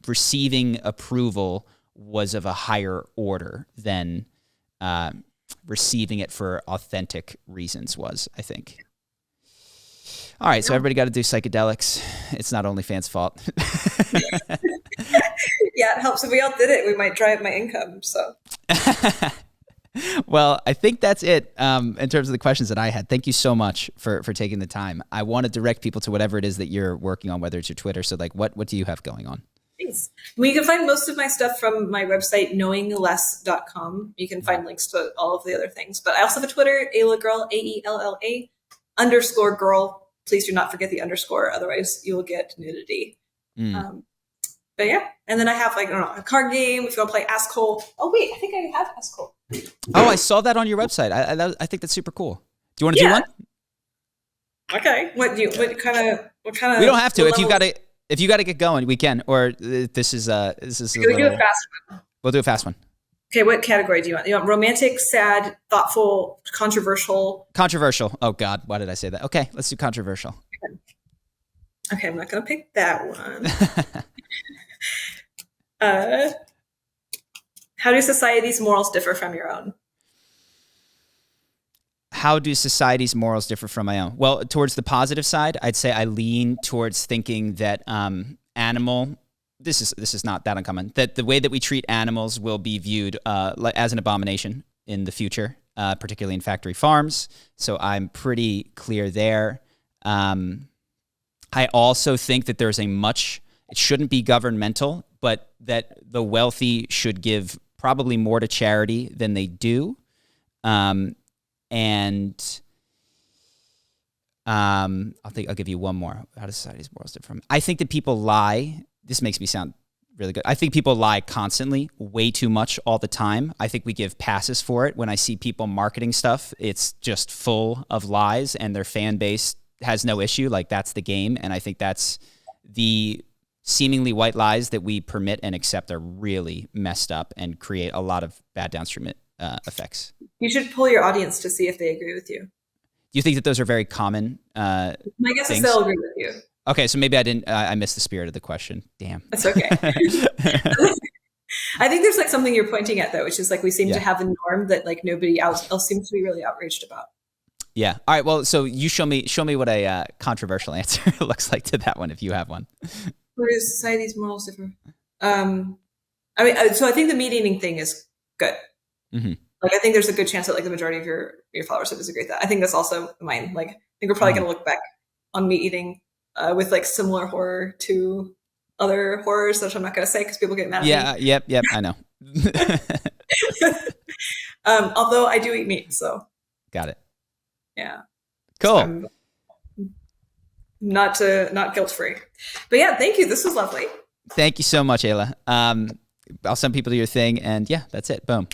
receiving approval was of a higher order than receiving it for authentic reasons was, I think. All right, so everybody got to do psychedelics. It's not OnlyFans' fault. Yeah, it helps if we all did it. We might drive my income, so. Well, I think that's it in terms of the questions that I had. Thank you so much for taking the time. I want to direct people to whatever it is that you're working on, whether it's your Twitter. So like, what do you have going on? Thanks. Well, you can find most of my stuff from my website, knowingless.com. You can find links to all of the other things. But I also have a Twitter, Aella Girl, AELLA_girl. Please do not forget the underscore. Otherwise, you will get nudity. But yeah. And then I have a card game if you want to play Asshole. Oh, wait, I think I have Asshole. Oh, I saw that on your website. I think that's super cool. Do you want to do one? Okay. What kind of? We don't have to. If you got to get going, we can. Or this is a little, do a fast one. We'll do a fast one. Okay. What category do you want? You want romantic, sad, thoughtful, controversial? Controversial. Oh God, why did I say that? Okay, let's do controversial. Okay, I'm not gonna pick that one. How do society's morals differ from your own? How do society's morals differ from my own? Well, towards the positive side, I'd say I lean towards thinking that this is not that uncommon, that the way that we treat animals will be viewed as an abomination in the future, particularly in factory farms. So I'm pretty clear there. I also think that there's it shouldn't be governmental, but that the wealthy should give probably more to charity than they do. And I'll give you one more. How does society's morals differ from? I think that people lie. This makes me sound really good. I think people lie constantly, way too much all the time. I think we give passes for it. When I see people marketing stuff, it's just full of lies, and their fan base has no issue. Like, that's the game. And I think that's the seemingly white lies that we permit and accept are really messed up and create a lot of bad downstream effects. You should poll your audience to see if they agree with you. Do you think that those are very common My guess things? is they'll agree with you. Okay, so maybe I missed the spirit of the question. Damn. That's okay. I think there's like something you're pointing at though, which is like we seem to have a norm that like nobody else seems to be really outraged about. Yeah. All right. Well, so you show me what a controversial answer looks like to that one, if you have one. Where is society's morals differ? I mean, so I think the meat eating thing is good. Mm-hmm. Like, I think there's a good chance that like the majority of your followers would disagree with that. I think that's also mine. Like, I think we're probably going to look back on meat eating with like similar horror to other horrors that I'm not going to say because people get mad at me. Yep. I know. Although I do eat meat, so. Got it. Yeah. Cool. So not guilt-free. But yeah, thank you. This was lovely. Thank you so much, Aella. I'll send people to your thing, and yeah, that's it. Boom.